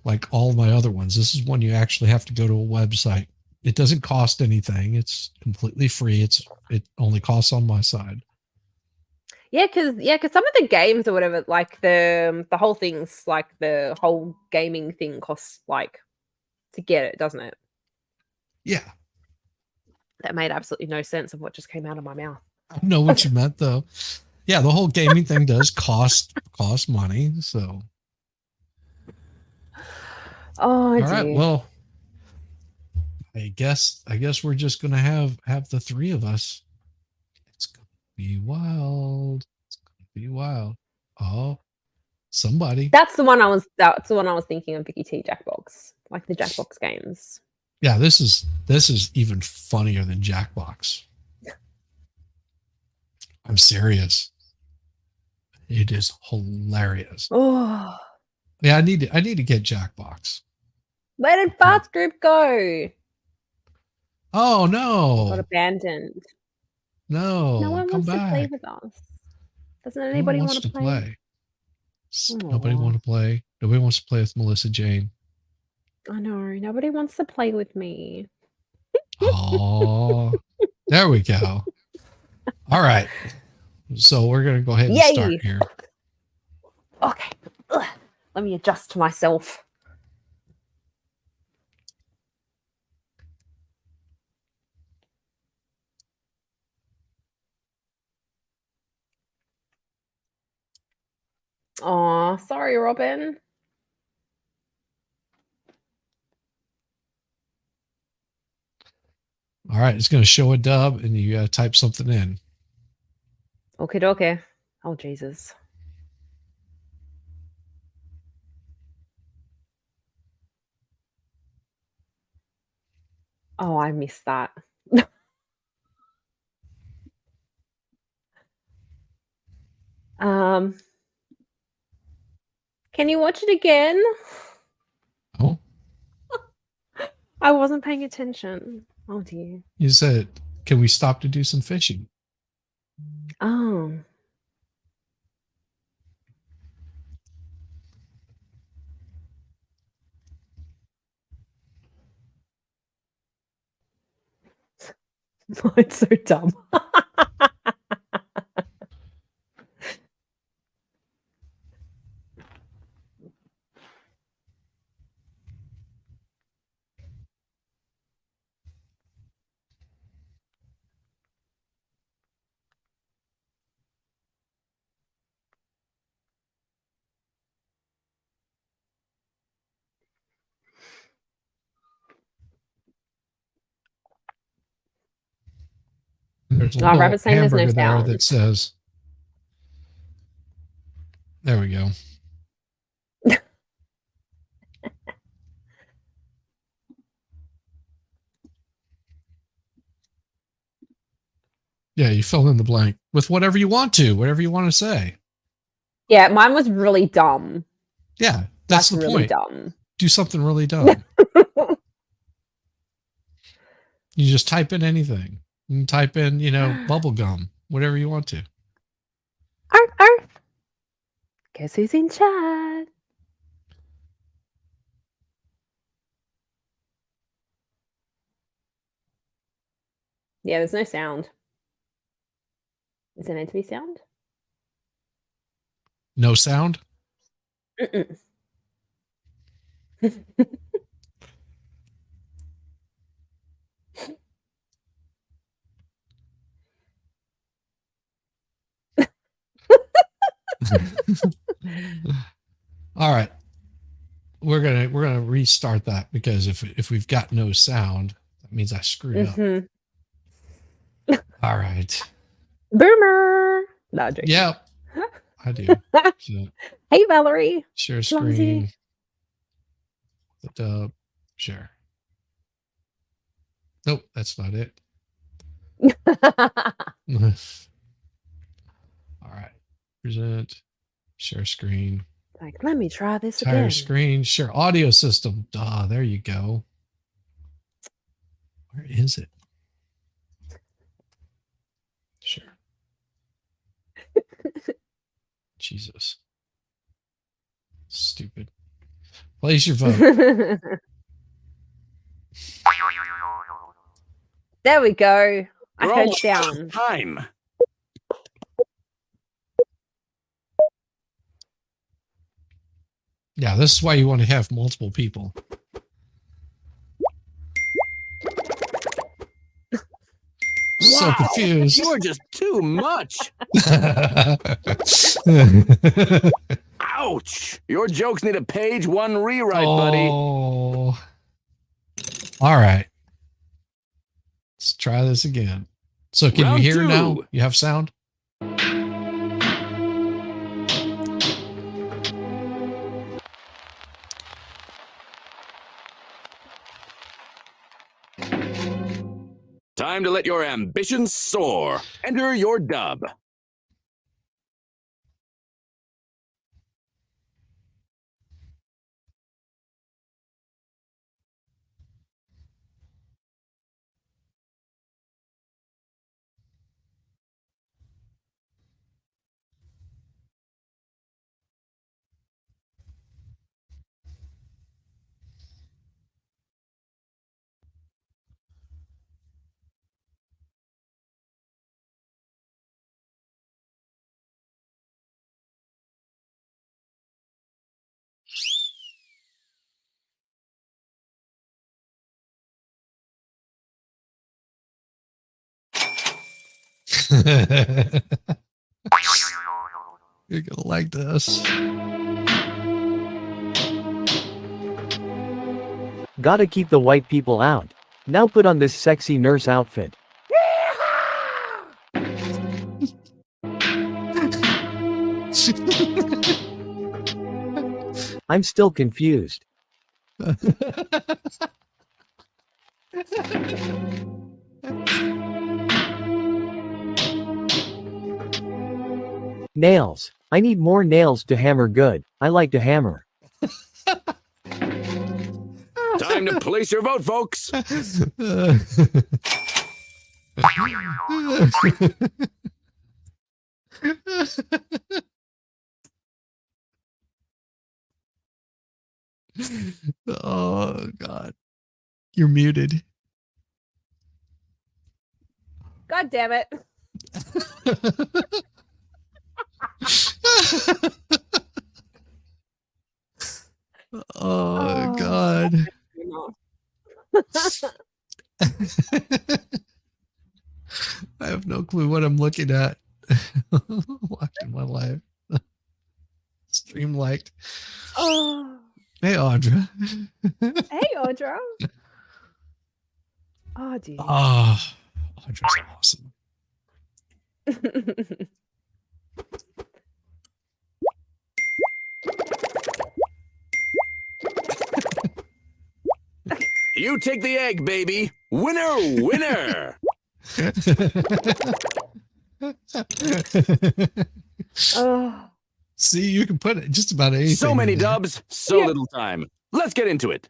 like all my other ones. This is one you actually have to go to a website. It doesn't cost anything. It's completely free. It only costs on my side. Yeah, because some of the games or whatever, like the whole thing's like the whole gaming thing costs like to get it, doesn't it? Yeah. That made absolutely no sense of what just came out of my mouth. I know what you meant though. Yeah, the whole gaming thing does cost money. So oh, all right. Well, I guess we're just gonna have the 3 of us. It's gonna be wild. It's gonna be wild. Oh, somebody. That's the one I was thinking of, Vicky T Jackbox, like the Jackbox games. Yeah, this is even funnier than Jackbox. I'm serious. It is hilarious. Oh, yeah, I need to get Jackbox. Where did Fast Group go? Oh no! Got abandoned. No, no one come wants back. to play with us. Doesn't anybody want to play? Nobody want to play. Nobody wants to play with Melissa Jane. I know. Nobody wants to play with me. Oh, there we go. All right. So we're going to go ahead and start here. Okay. Ugh. Let me adjust to myself. Oh, sorry, Robin. All right, it's going to show a dub, and you got to type something in. Okay. Oh, Jesus. Oh, I missed that. Can you watch it again? I wasn't paying attention. Oh dear. You said, "Can we stop to do some fishing?" Oh. It's so dumb. There's a Oh, little Rabbit's saying there's no hamburger there sound. that says, there we go. Yeah, you fill in the blank with whatever you want to say. Yeah, mine was really dumb. Yeah, that's the really point. Dumb. Do something really dumb. You just type in anything. You can type in, bubble gum, whatever you want to. Arf, arf. Guess who's in chat? Yeah, there's no sound. Is there meant to be sound? No sound? Mm-mm. All right. We're gonna restart that because if we've got no sound, that means I screwed up. All right. Boomer. No, I'm joking. Yeah, I do. So, Hey, Valerie. share Clumsy. screen. The dub. Share. Nope, that's not it. All right. Present. Share screen. Like, let me try this Entire again. screen. Share audio system. Duh, there you go. Where is it? Sure. Jesus. Stupid. Place your vote. There we go. I We're heard almost out of sound. time. Yeah, this is why you want to have multiple people. So Wow, confused. You're just too much. Ouch. Your jokes need a page one rewrite, buddy. Oh. All right. Let's try this again. So can Round you hear now? two. You have sound? Time to let your ambitions soar. Enter your dub. You're gonna like this. Gotta keep the white people out. Now put on this sexy nurse outfit. I'm still confused. Nails. I need more nails to hammer good. I like to hammer. Time to place your vote, folks. Oh God, you're muted. God damn it. Oh God. I have no clue what I'm looking at. Watching my life. Stream liked. Oh. Hey Audra. Hey, Audra. Oh, dear. Oh, Audra's awesome. You take the egg, baby. Winner, winner. Oh. See, you can put it just about anything. So many in there. dubs, so little time. Let's get into it.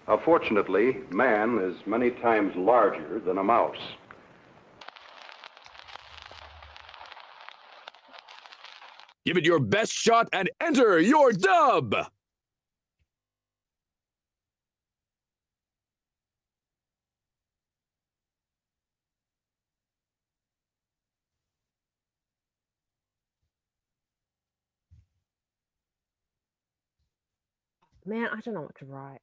Unfortunately, man is many times larger than a mouse. Give it your best shot and enter your dub. Man, I don't know what to write.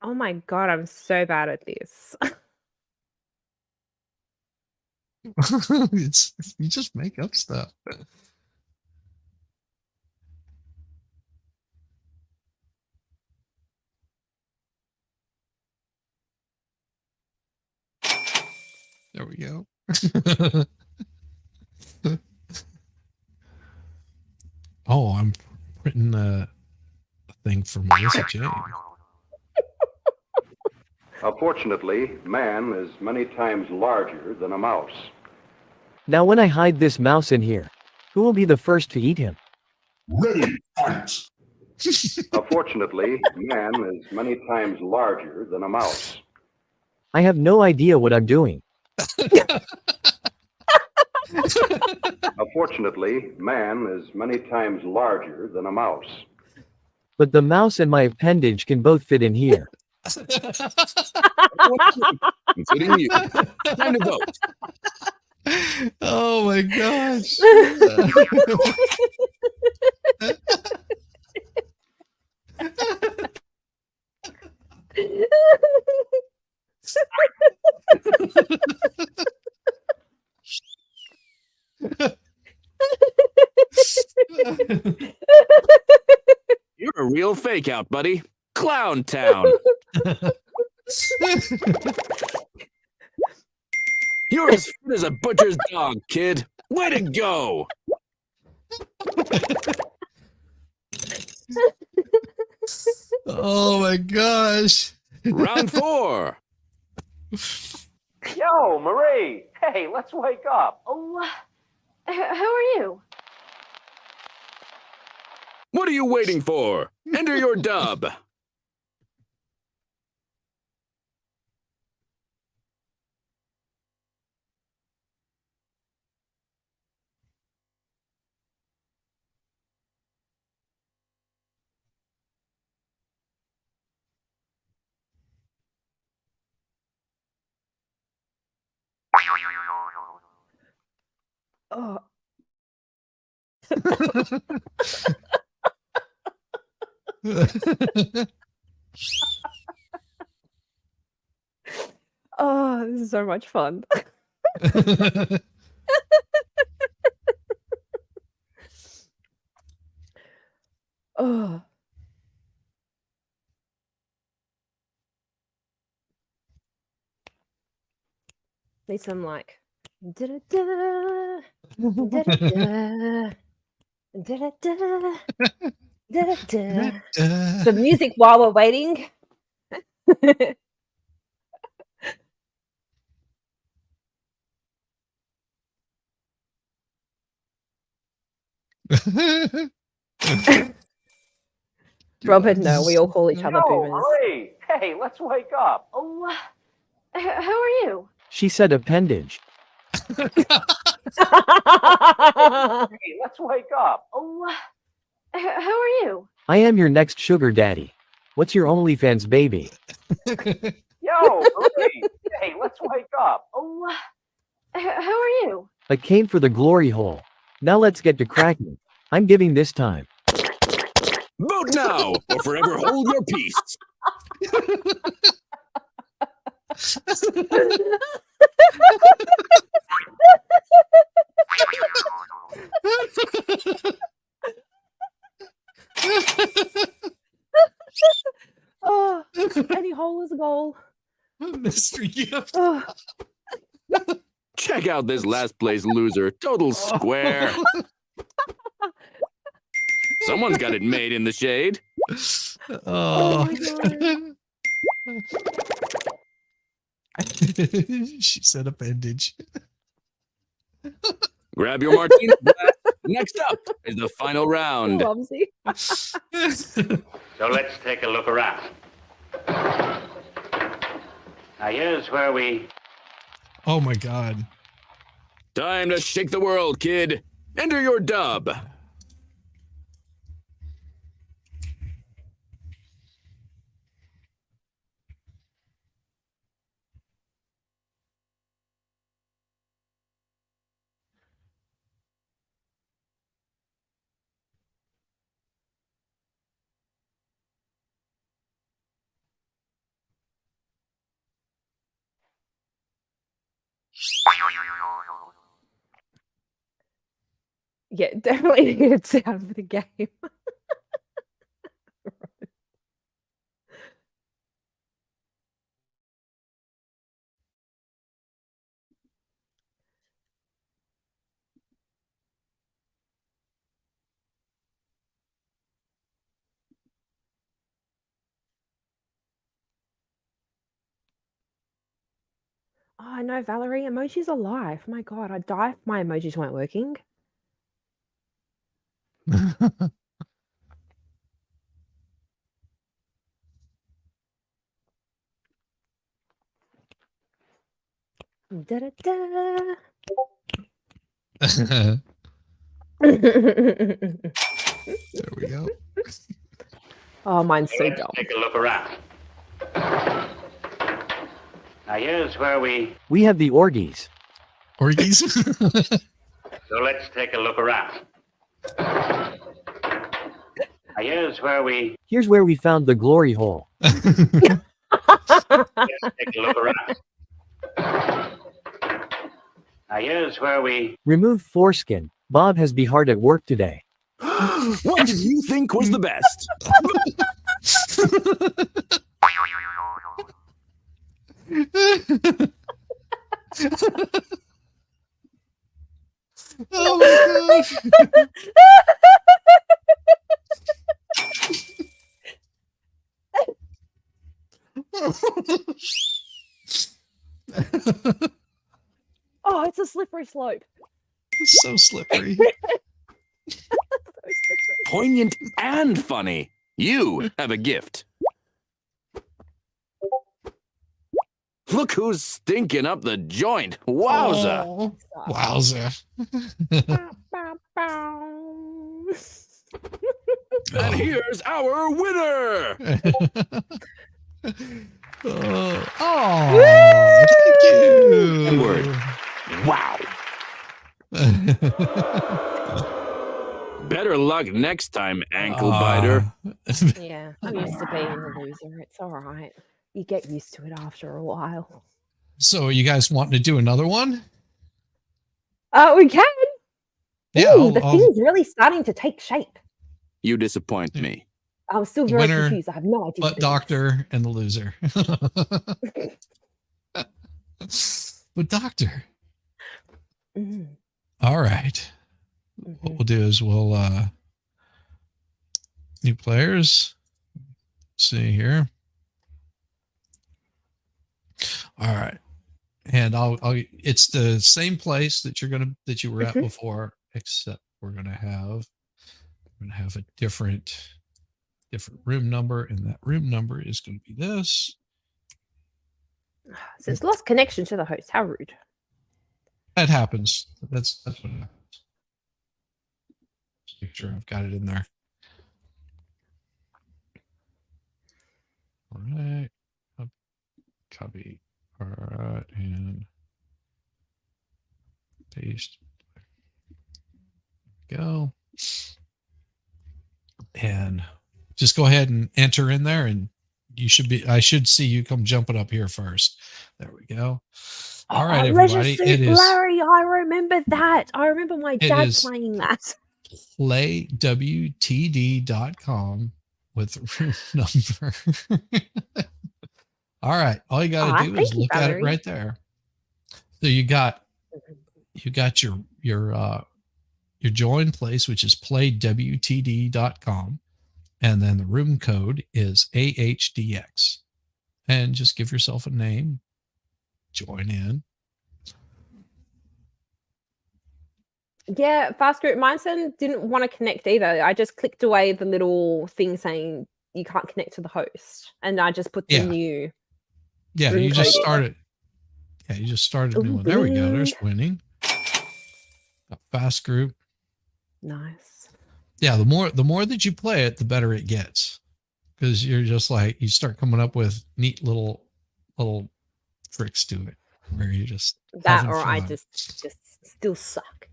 Oh my God, I'm so bad at this. You just make up stuff. There we go. Oh, I'm printing a thing for Melissa Jane. Unfortunately, man is many times larger than a mouse. Now when I hide this mouse in here, who will be the first to eat him? Ready, fight! Unfortunately, man is many times larger than a mouse. I have no idea what I'm doing. Unfortunately, man is many times larger than a mouse. But the mouse and my appendage can both fit in here. Including you. Time to vote. Oh my gosh. You're a real fake out, buddy. Clown Town. You're as fit as a butcher's dog, kid. Way to go. Oh my gosh. Round 4. Yo, Marie! Hey, let's wake up. Oh, who are you? What are you waiting for? Enter your dub. Oh. Oh, this is so much fun. Oh. Need some like da-da-da, da-da-da, da-da-da, Da-da-da. Uh, Some music while we're waiting. Robert, no, we all call each other Yo, boomers. Marie. Hey, let's wake up. Oh, who are you? She said appendage. Hey, let's wake up. Oh, who are you? I am your next sugar daddy. What's your OnlyFans baby? Yo, Marie. Hey, let's wake up. Oh, who are you? I came for the glory hole. Now let's get to cracking. I'm giving this time. Vote now or forever hold your peace. Oh, any hole is a goal. Mystery gift. Oh. Check out this last place loser. Total square. Someone's got it made in the shade. Oh, my God. She said appendage. Grab your martini glass. Next up is the final round. Clumsy. So let's take a look around. Now here's where we... Oh my God. Time to shake the world, kid. Enter your dub. Yeah, definitely needed sound for the game. Oh no, Valerie, emojis are life. My God, I'd die if my emojis weren't working. Da-da-da. There we go. Oh, mine's so Let's dumb. take a look around. Now here's where we... We have the orgies. Orgies. So let's take a look around. Now here's where we... Here's where we found the glory hole. Let's take a look around. Now here's where we... Remove foreskin. Bob has be hard at work today. What did you think was the best? Oh my God. Oh, it's a slippery slope. It's so slippery. So slippery. Poignant and funny. You have a gift. Look who's stinking up the joint. Wowza. Oh, wowza. Bow, bow, bow. And here's our winner. Oh, thank you. Word. Wow. Better luck next time, ankle biter. Yeah, I'm used to being a loser. It's all right. You get used to it after a while. So, you guys wanting to do another one? We can. Yeah, Ooh, the thing's really starting to take shape. You disappoint me. I'm still very Winner, confused. I have no idea. But doctor and the loser. But doctor. Mm. All right. What we'll do is we'll New players. See here. All right. And I'll it's the same place that you were at before, except we're gonna have a different room number, and that room number is going to be this. So it's lost connection to the host. How rude. That happens. That's what happens. Just make sure I've got it in there. All right. Copy. All right, and paste. Go. And just go ahead and enter in there, and I should see you come jumping up here first. There we go. All right, everybody. It is Larry. I remember that. I remember my dad playing that. playwtd.com with room number. All right. All you got to do is look at it right there. So you got your join place, which is playwtd.com. And then the room code is AHDX. And just give yourself a name. Join in. Yeah, Fast Group. Mine didn't want to connect either. I just clicked away the little thing saying you can't connect to the host. And I just put the new. Yeah, you just started. Yeah, you just started a new one. There we go. There's winning. A Fast Group. Nice. Yeah, the more that you play it, the better it gets. Because you're just like, you start coming up with neat little tricks to it. Where you just that, or fun. I just still suck.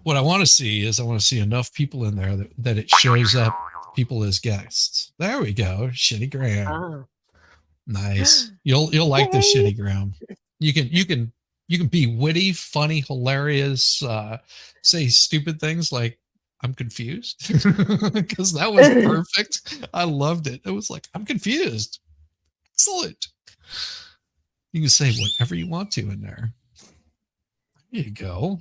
What I want to see is enough people in there that it shows up people as guests. There we go. Shitty Graham. Oh. Nice. You'll like this, Shitty Graham. You can be witty, funny, hilarious, say stupid things like I'm confused. Because that was perfect. I loved it. It was like, I'm confused. Excellent. You can say whatever you want to in there. There you go.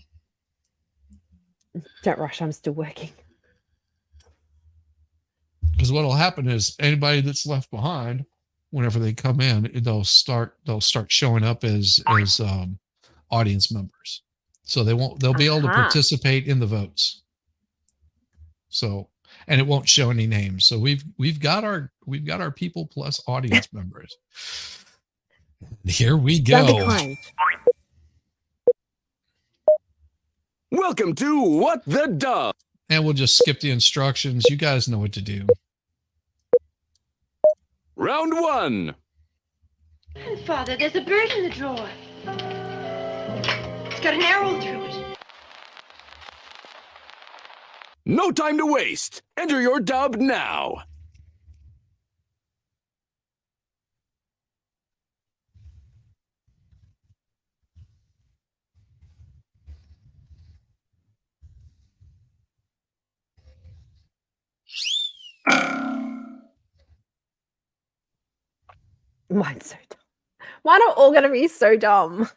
Don't rush, I'm still working. Because what'll happen is anybody that's left behind, whenever they come in, they'll start showing up as audience members. So they'll be able to participate in the votes. So, and it won't show any names. So we've got our people plus audience members. Here we go. Welcome to What the Duck. And we'll just skip the instructions. You guys know what to do. Round 1. Father, there's a bird in the drawer. It's got an arrow through it. No time to waste. Enter your dub now. Mine's so dumb. Why are all going to be so dumb?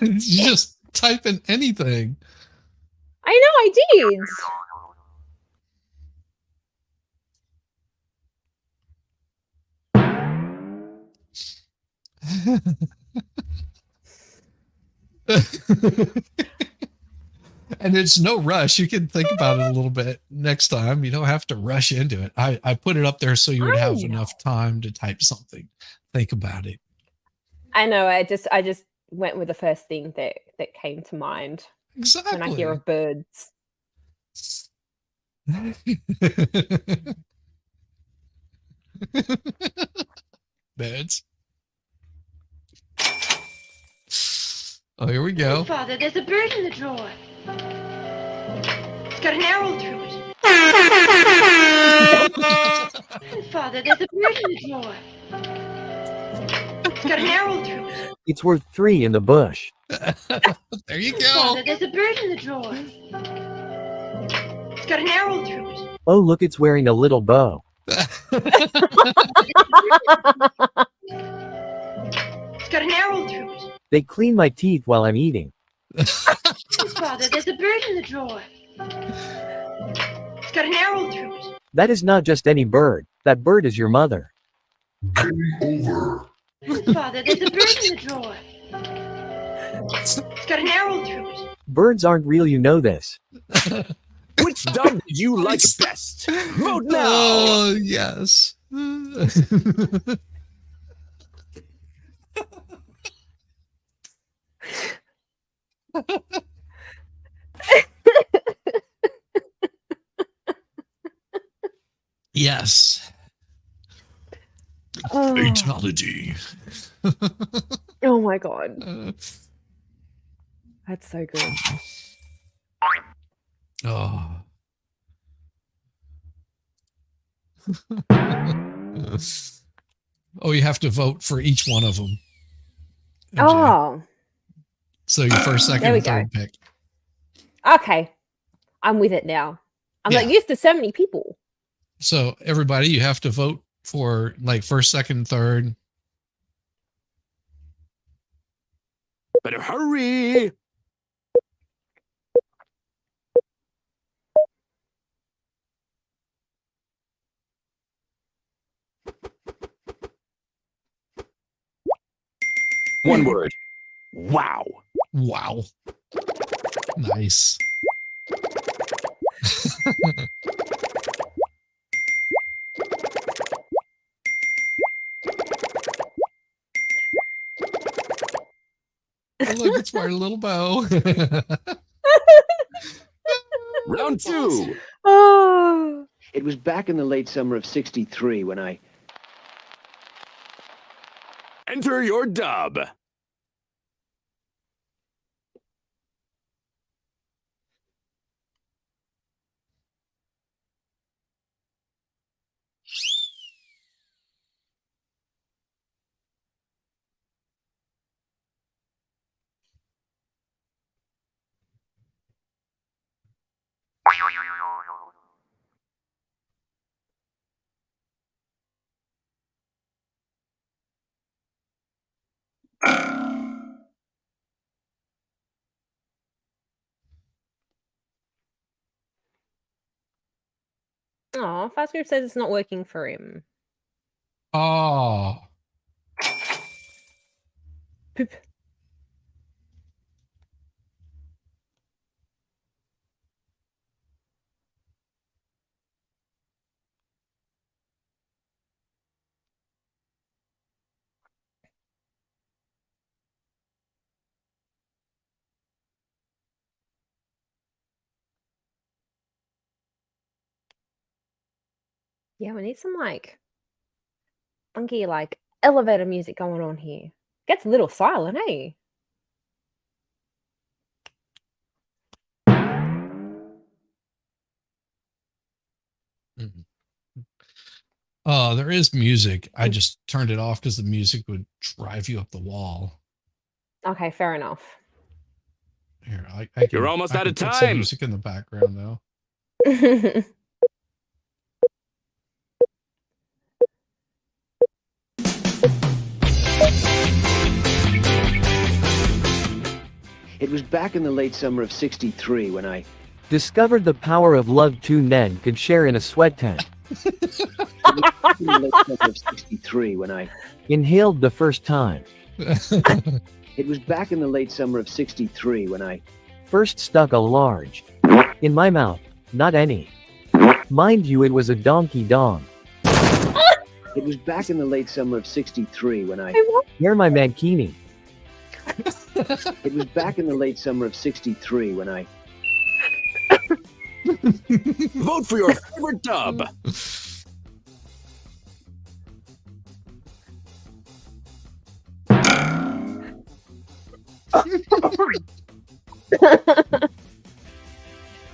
You just type in anything. I know, I did. And it's no rush. You can think about it a little bit next time. You don't have to rush into it. I put it up there so you would have enough time to type something. Think about it. I know. I just went with the first thing that came to mind. Exactly. When I hear of birds. Birds. Oh, here we go. Father, there's a bird in the drawer. It's got an arrow through it. Father, there's a bird in the drawer. It's got an arrow through it. It's worth 3 in the bush. There you go. Father, there's a bird in the drawer. It's got an arrow through it. Oh, look, it's wearing a little bow. It's got an arrow through it. They clean my teeth while I'm eating. Father, there's a bird in the drawer. It's got got an arrow through it. That is not just any bird. That bird is your mother. Game over. Father, there's a bird in the drawer. It's got an arrow through it. Birds aren't real, you know this. Which dub did you like best? Vote now. Oh, yes. Yes. Oh, Fatality. oh my god, Uh, that's so good. oh. Oh, you have to vote for each one of them. MJ. Oh, So your first, second, There we and third go. pick. okay. I'm with it now. I'm not Yeah. used to so many people. So everybody, you have to vote for like first, second, third. Better hurry. One word. Wow. Wow. Nice. Oh, look, it's my little bow. Round two. Oh, It was back in the late summer of '63 when I... Enter your dub. oh, Fast Group says it's not working for him. Oh. Poop. Yeah, we need some like funky like elevator music going on here. Gets a little silent, eh? Mhm. There is music. I just turned it off because the music would drive you up the wall. Okay, fair enough. Here, You're almost out of put some time. music in the background though. It was back in the late summer of '63 when I... Discovered the power of love two men could share in a sweat tent. In the late summer of '63 when I... Inhaled the first time. It was back in the late summer of '63 when I... First stuck a large. In my mouth. Not any. Mind you, it was a donkey dong. It was back in the late summer of '63 when I... Hear my mankini. It was back in the late summer of '63 when I... Vote for your favorite dub.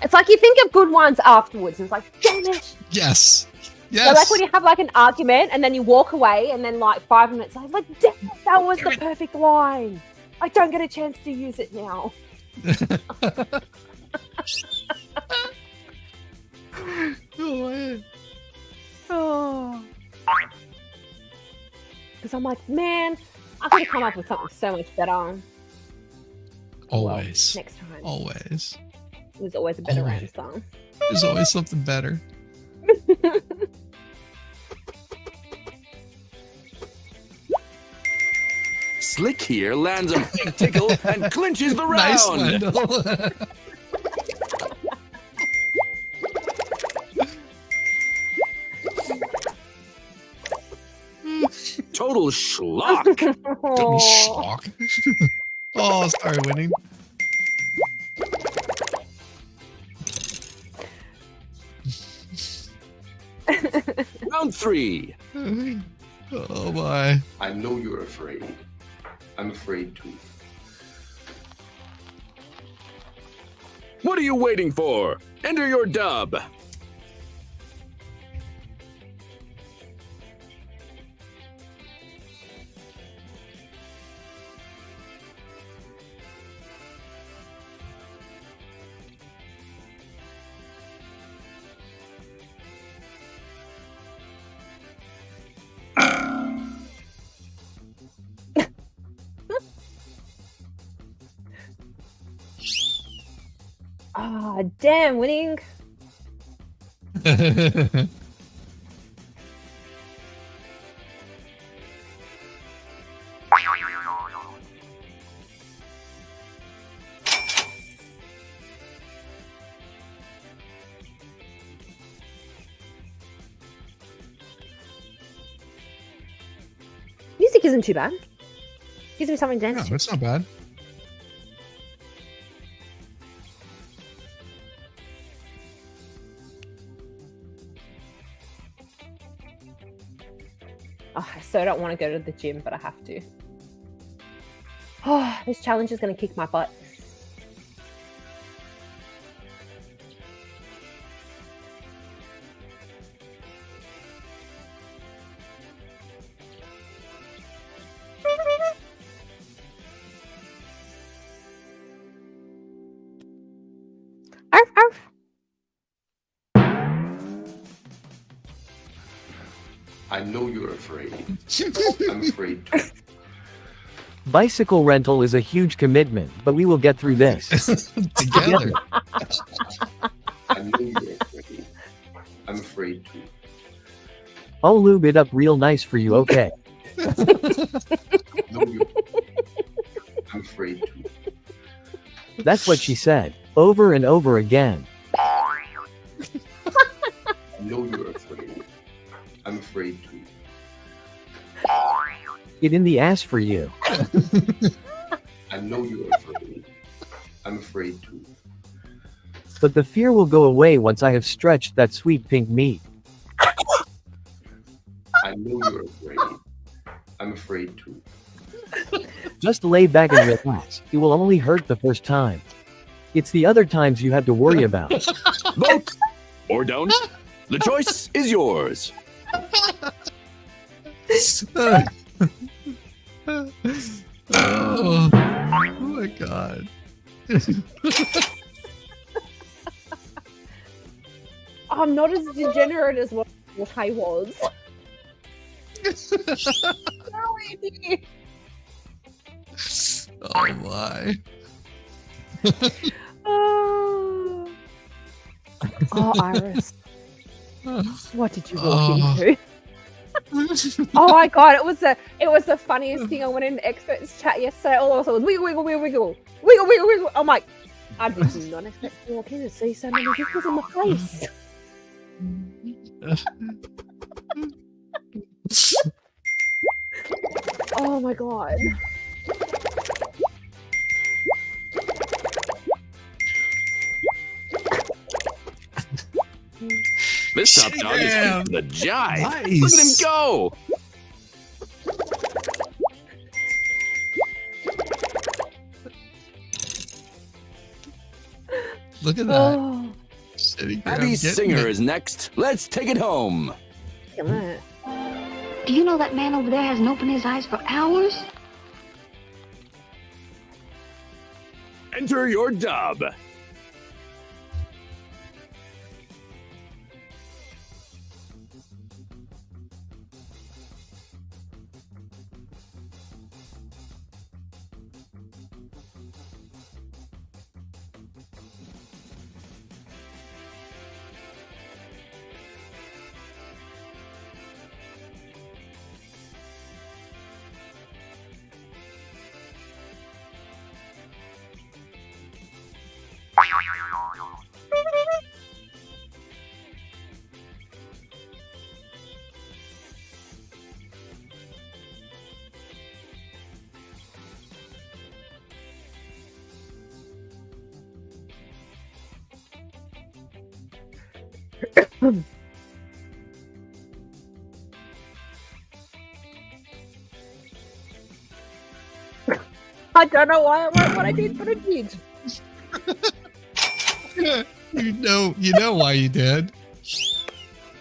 It's like you think of good ones afterwards. And it's like, damn it. Yes. So Yes. like when you have like an argument and then you walk away and then like 5 minutes later, like, damn it, that was the perfect line. I don't get a chance to use it now. Oh, man. Oh. Because I'm like, man, I could have come up with something so much better. Always. Next time. Always. There's always a better Always. rhyme song. There's always something better. Slick here lands a big tickle and clinches the round. Nice, Wendell. Total schlock. Total Aw. schlock. Oh, sorry, winning. Round 3. Oh my. I know you're afraid. I'm afraid too. What are you waiting for? Enter your dub. Ah, damn, winning. Music isn't too bad. Gives me something to No, dance to. it's not bad. Oh, I so don't want to go to the gym, but I have to. Oh, this challenge is going to kick my butt. Arf, arf. I know you're afraid. I'm afraid too. Bicycle rental is a huge commitment, but we will get through this. Together. I know you're afraid. I'm afraid too. I'll lube it up real nice for you, okay? No, you're. I'm afraid too. That's what she said, over and over again. I know you're afraid. I'm afraid too. It in the ass for you. I know you're afraid. I'm afraid too. But the fear will go away once I have stretched that sweet pink meat. I know you're afraid. I'm afraid too. Just lay back and relax. It will only hurt the first time. It's the other times you have to worry about. Vote or don't. The choice is yours. Oh my god. I'm not as degenerate as what I was. No, Andy. Oh my. Oh. Oh, Iris. What did you walk into? Oh my god, it was the funniest thing. I went in the experts chat yesterday. All of a sudden, wiggle, wiggle, wiggle, wiggle, wiggle, wiggle, wiggle. I'm like, I did not expect to walk in and see so many wiggles in my face. Oh my god. This top dog is Damn. the jive. Nice. Look at him go. Look at that. Oh, City Graham Abby getting Singer it. is next. Let's take it home. come on. Do you know that man over there hasn't opened his eyes for hours? Enter your dub. I don't know why I wrote what I did, but I did. You know why you did.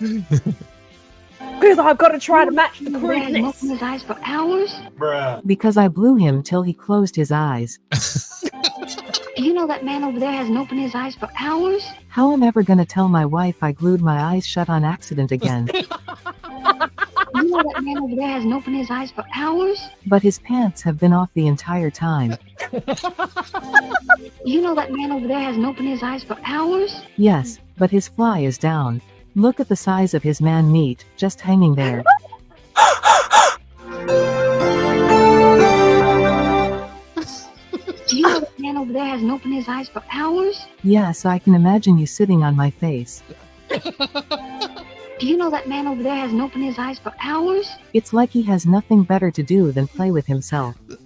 Because I've got to try to match the He hasn't crudeness. opened his eyes for hours. Because I blew him till he closed his eyes. Do you know that man over there hasn't opened his eyes for hours? How am I ever gonna tell my wife I glued my eyes shut on accident again? Do you know that man over there hasn't opened his eyes for hours? But his pants have been off the entire time. Do you know that man over there hasn't opened his eyes for hours? Yes, but his fly is down. Look at the size of his man meat, just hanging there. Do you know that man over there hasn't opened his eyes for hours? Yes, I can imagine you sitting on my face. Do you know that man over there hasn't opened his eyes for hours? It's like he has nothing better to do than play with himself. Do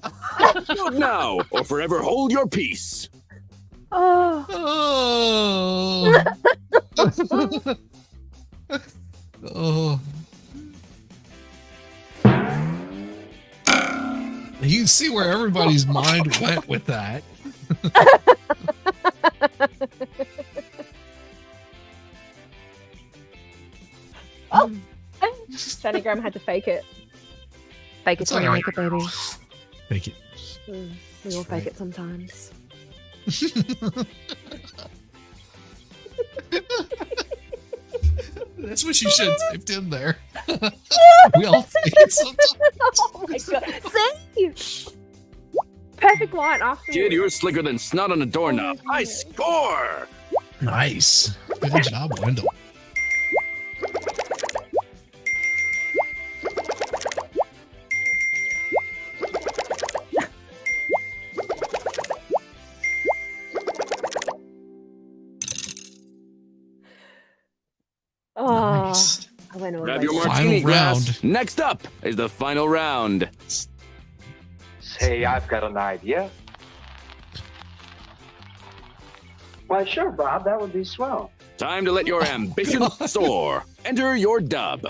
it now, or forever hold your peace. Oh. Oh. Oh. You see where everybody's mind went with that. Oh. Shani Graham had to fake it. Fake it It's till you alright. make it, baby. Fake it. We all fake it sometimes. That's what you should have typed in there. We all fake it sometimes. Oh my god. See? Perfect line after. Kid, you're slicker than snot on a doorknob. I score! Nice. Good job, Wendell. Oh, Nice. I went all Grab the your way. martini Final glass. round. Next up is the final round. Say, I've got an idea. Why, sure, Bob. That would be swell. Time to let your ambition soar. Enter your dub.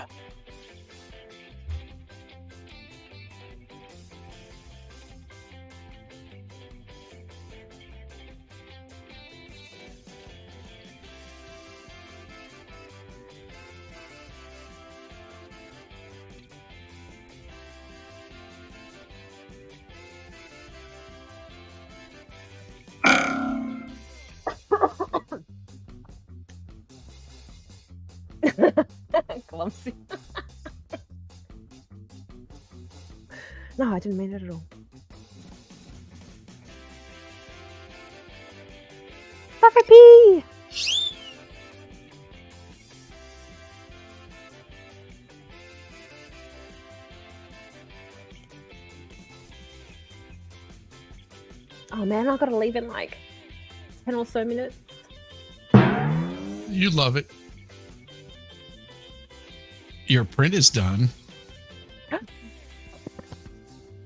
Clumsy. No, I didn't mean it at all. Perfect P! Oh man, I've got to leave in like 10 or so minutes. You love it. Your print is done.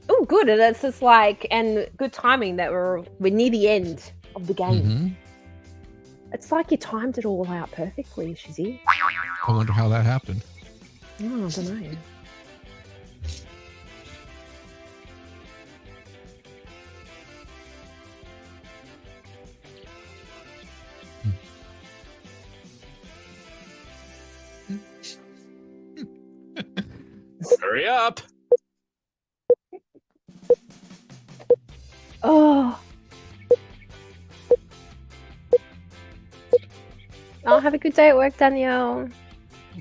Oh, good. And it's just like, and good timing that we're near the end of the game. Mm-hmm. It's like you timed it all out perfectly, Shizzy. I wonder how that happened. Oh, I don't know. Hurry up. Oh. Oh, have a good day at work, Danielle.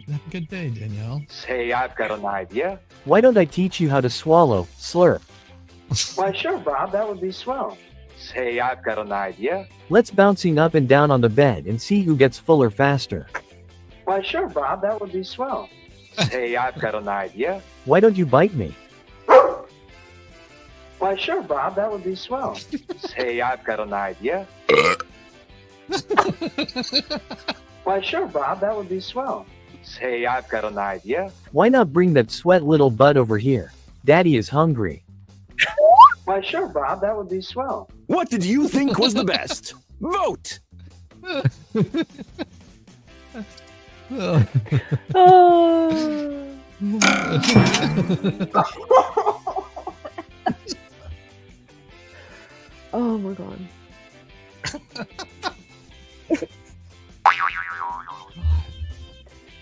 Have a good day, Danielle. Say, I've got an idea. Why don't I teach you how to swallow, slurp? Why, sure, Bob. That would be swell. Say, I've got an idea. Let's bouncing up and down on the bed and see who gets fuller faster. Why, sure, Bob. That would be swell. Say, I've got an idea. Why don't you bite me? Why, sure, Bob. That would be swell. Say, I've got an idea. Why, sure, Bob. That would be swell. Say, I've got an idea. Why not bring that sweat little butt over here? Daddy is hungry. Why, sure, Bob. That would be swell. What did you think was the best? Vote! Oh. Oh my god.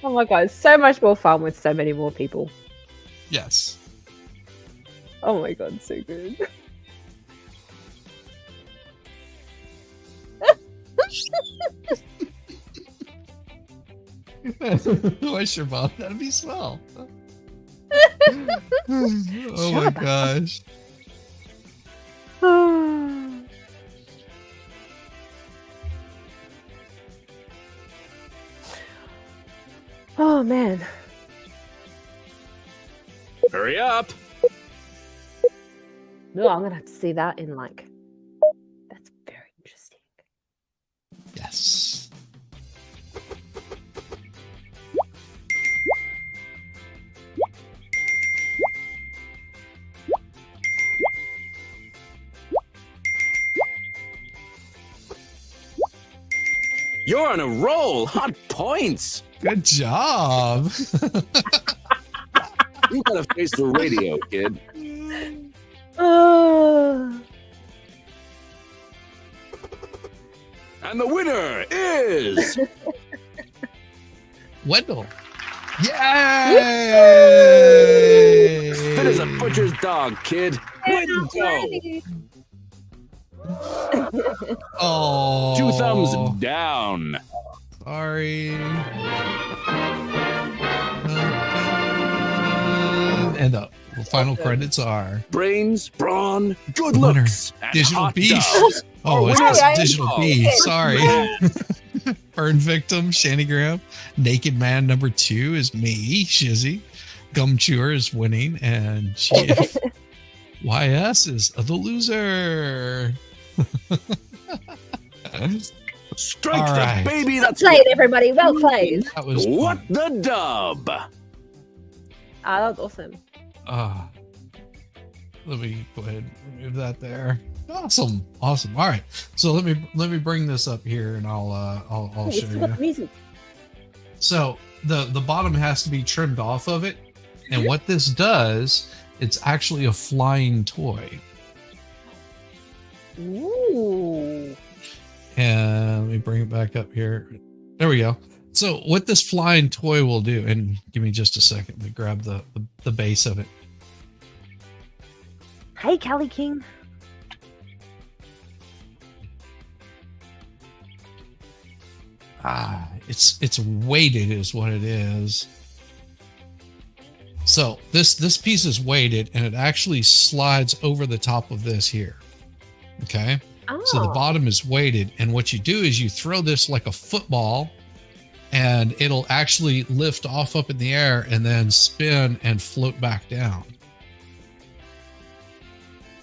Oh my god, so much more fun with so many more people. Yes. Oh my god, so good. What's your mom? That'd be swell. Oh my gosh. Oh man. Hurry up. No, I'm gonna have to see that in like. That's very interesting. Yes. You're on a roll. Hot points. Good job. You gotta face the radio, kid. And the winner is Wendell. Yay! fit as a butcher's dog, kid. Way to go. Oh. 2 thumbs down. Sorry. And the final credits are brains, brawn, good winner. looks, and Digital hot beef. dogs. Oh, it's winner. just digital beef. Sorry. Burn victim, Shanny Graham. Naked man number 2 is me, Shizzy. Gum chewer is winning, and YS is the loser. Strike All the right. baby. Well That's played, everybody. Well played. That was what fun. the dub. That was awesome. Let me go ahead and remove that there. Awesome. All right. So let me bring this up here, and I'll show you. Music. So the bottom has to be trimmed off of it, and what this does, it's actually a flying toy. Ooh. And let me bring it back up here. There we go. So what this flying toy will do, and give me just a second to grab the base of it. Hey, Kelly King. It's weighted is what it is. So this piece is weighted, and it actually slides over the top of this here. Okay. So the bottom is weighted, and what you do is you throw this like a football, and it'll actually lift off up in the air and then spin and float back down.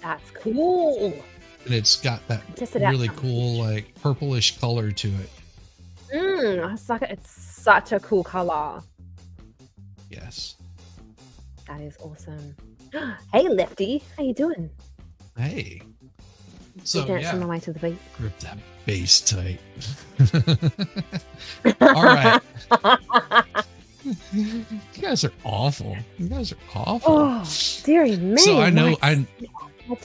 That's cool. And it's got that Just an really outcome. cool like purplish color to it. It's such a cool color. Yes. That is awesome. Hey, Lefty, how you doing? Hey. So Dancing yeah, on the way to the beat. grip that bass tight. All right. You guys are awful. You guys are awful. Oh, dearie me. So I know my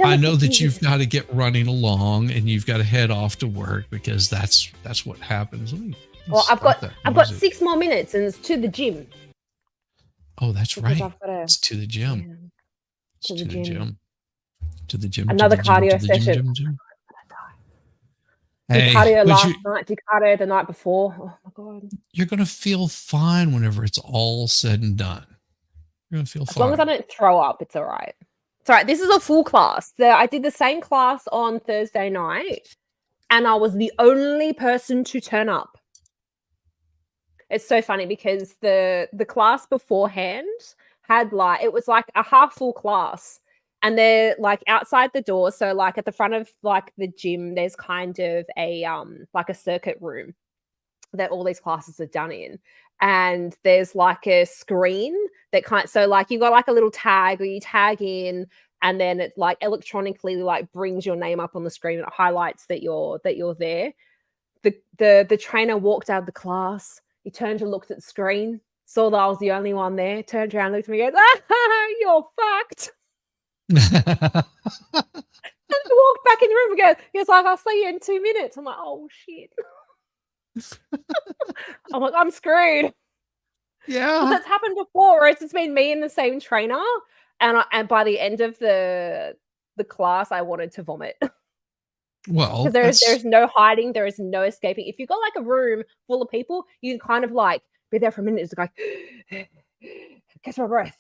I know that delicate you've fingers. got to get running along, and you've got to head off to work, because that's what happens. Let me Well, I've start got that music. 6 more minutes, and it's to the gym. Oh, that's Because right. I've got to, It's to the gym. yeah, It's to to the the gym. gym. To the gym. Another to the gym, cardio to the gym, session. gym. Did Hey, cardio but last night, did cardio the night before. Oh my god. you're gonna feel fine whenever it's all said and done. You're gonna feel As fine. long as I don't throw up, it's all right. It's all right. This is a full class. I did the same class on Thursday night, and I was the only person to turn up. It's so funny because the class beforehand had like, it was like a half full class, and they're like outside the door. So like at the front of like the gym, there's kind of a like a circuit room that all these classes are done in. And there's like a screen that so like you got like a little tag, or you tag in, and then it like electronically like brings your name up on the screen. It highlights that you're there. The trainer walked out of the class. He turned and looked at the screen, saw that I was the only one there, turned around, looked at me, and goes, "Ah, you're fucked." And he walked back in the room and he was like, "I'll see you in 2 minutes." I'm like, "Oh shit." I'm like, I'm screwed. Yeah. That's happened before, where it's been me and the same trainer, and by the end of the class, I wanted to vomit. Well, Because there's no hiding, there is no escaping. If you've got like a room full of people, you can kind of like be there for a minute, it's like catch my breath.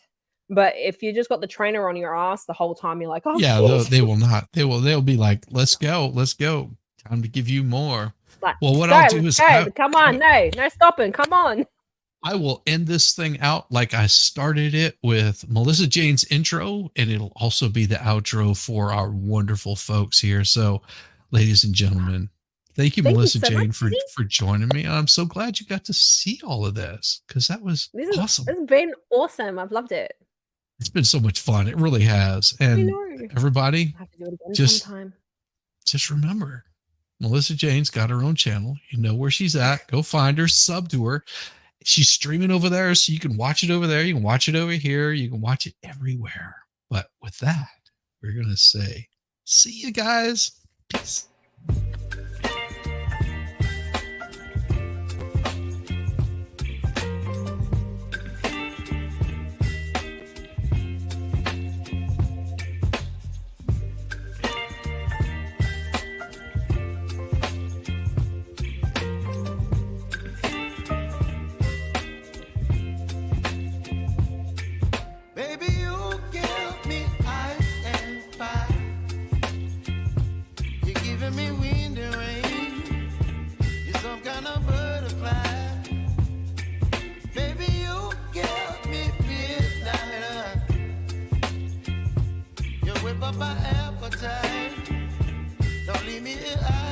But if you just got the trainer on your ass the whole time, you're like, oh yeah, shit. they will not. They'll be like, let's go. Time to give you more. Like, Well, what go, I'll do is come on, no stopping, come on. I will end this thing out like I started it with Melissa Jane's intro, and it'll also be the outro for our wonderful folks here. So, ladies and gentlemen, thank you, Melissa so Jane, much, for joining me. I'm so glad you got to see all of this because that was awesome. This has been awesome. I've loved it. It's been so much fun. It really has. And everybody, I have to do it again just sometime. just remember, Melissa Jane's got her own channel. You know where she's at. Go find her, sub to her. She's streaming over there, so you can watch it over there. You can watch it over here. You can watch it everywhere. But with that, we're going to say, see you guys. Peace. Baby, you give me ice and fire. You're giving me wind and rain. You're some kind of butterfly. Baby, you give me midnight. You whip up my appetite. Don't leave me here.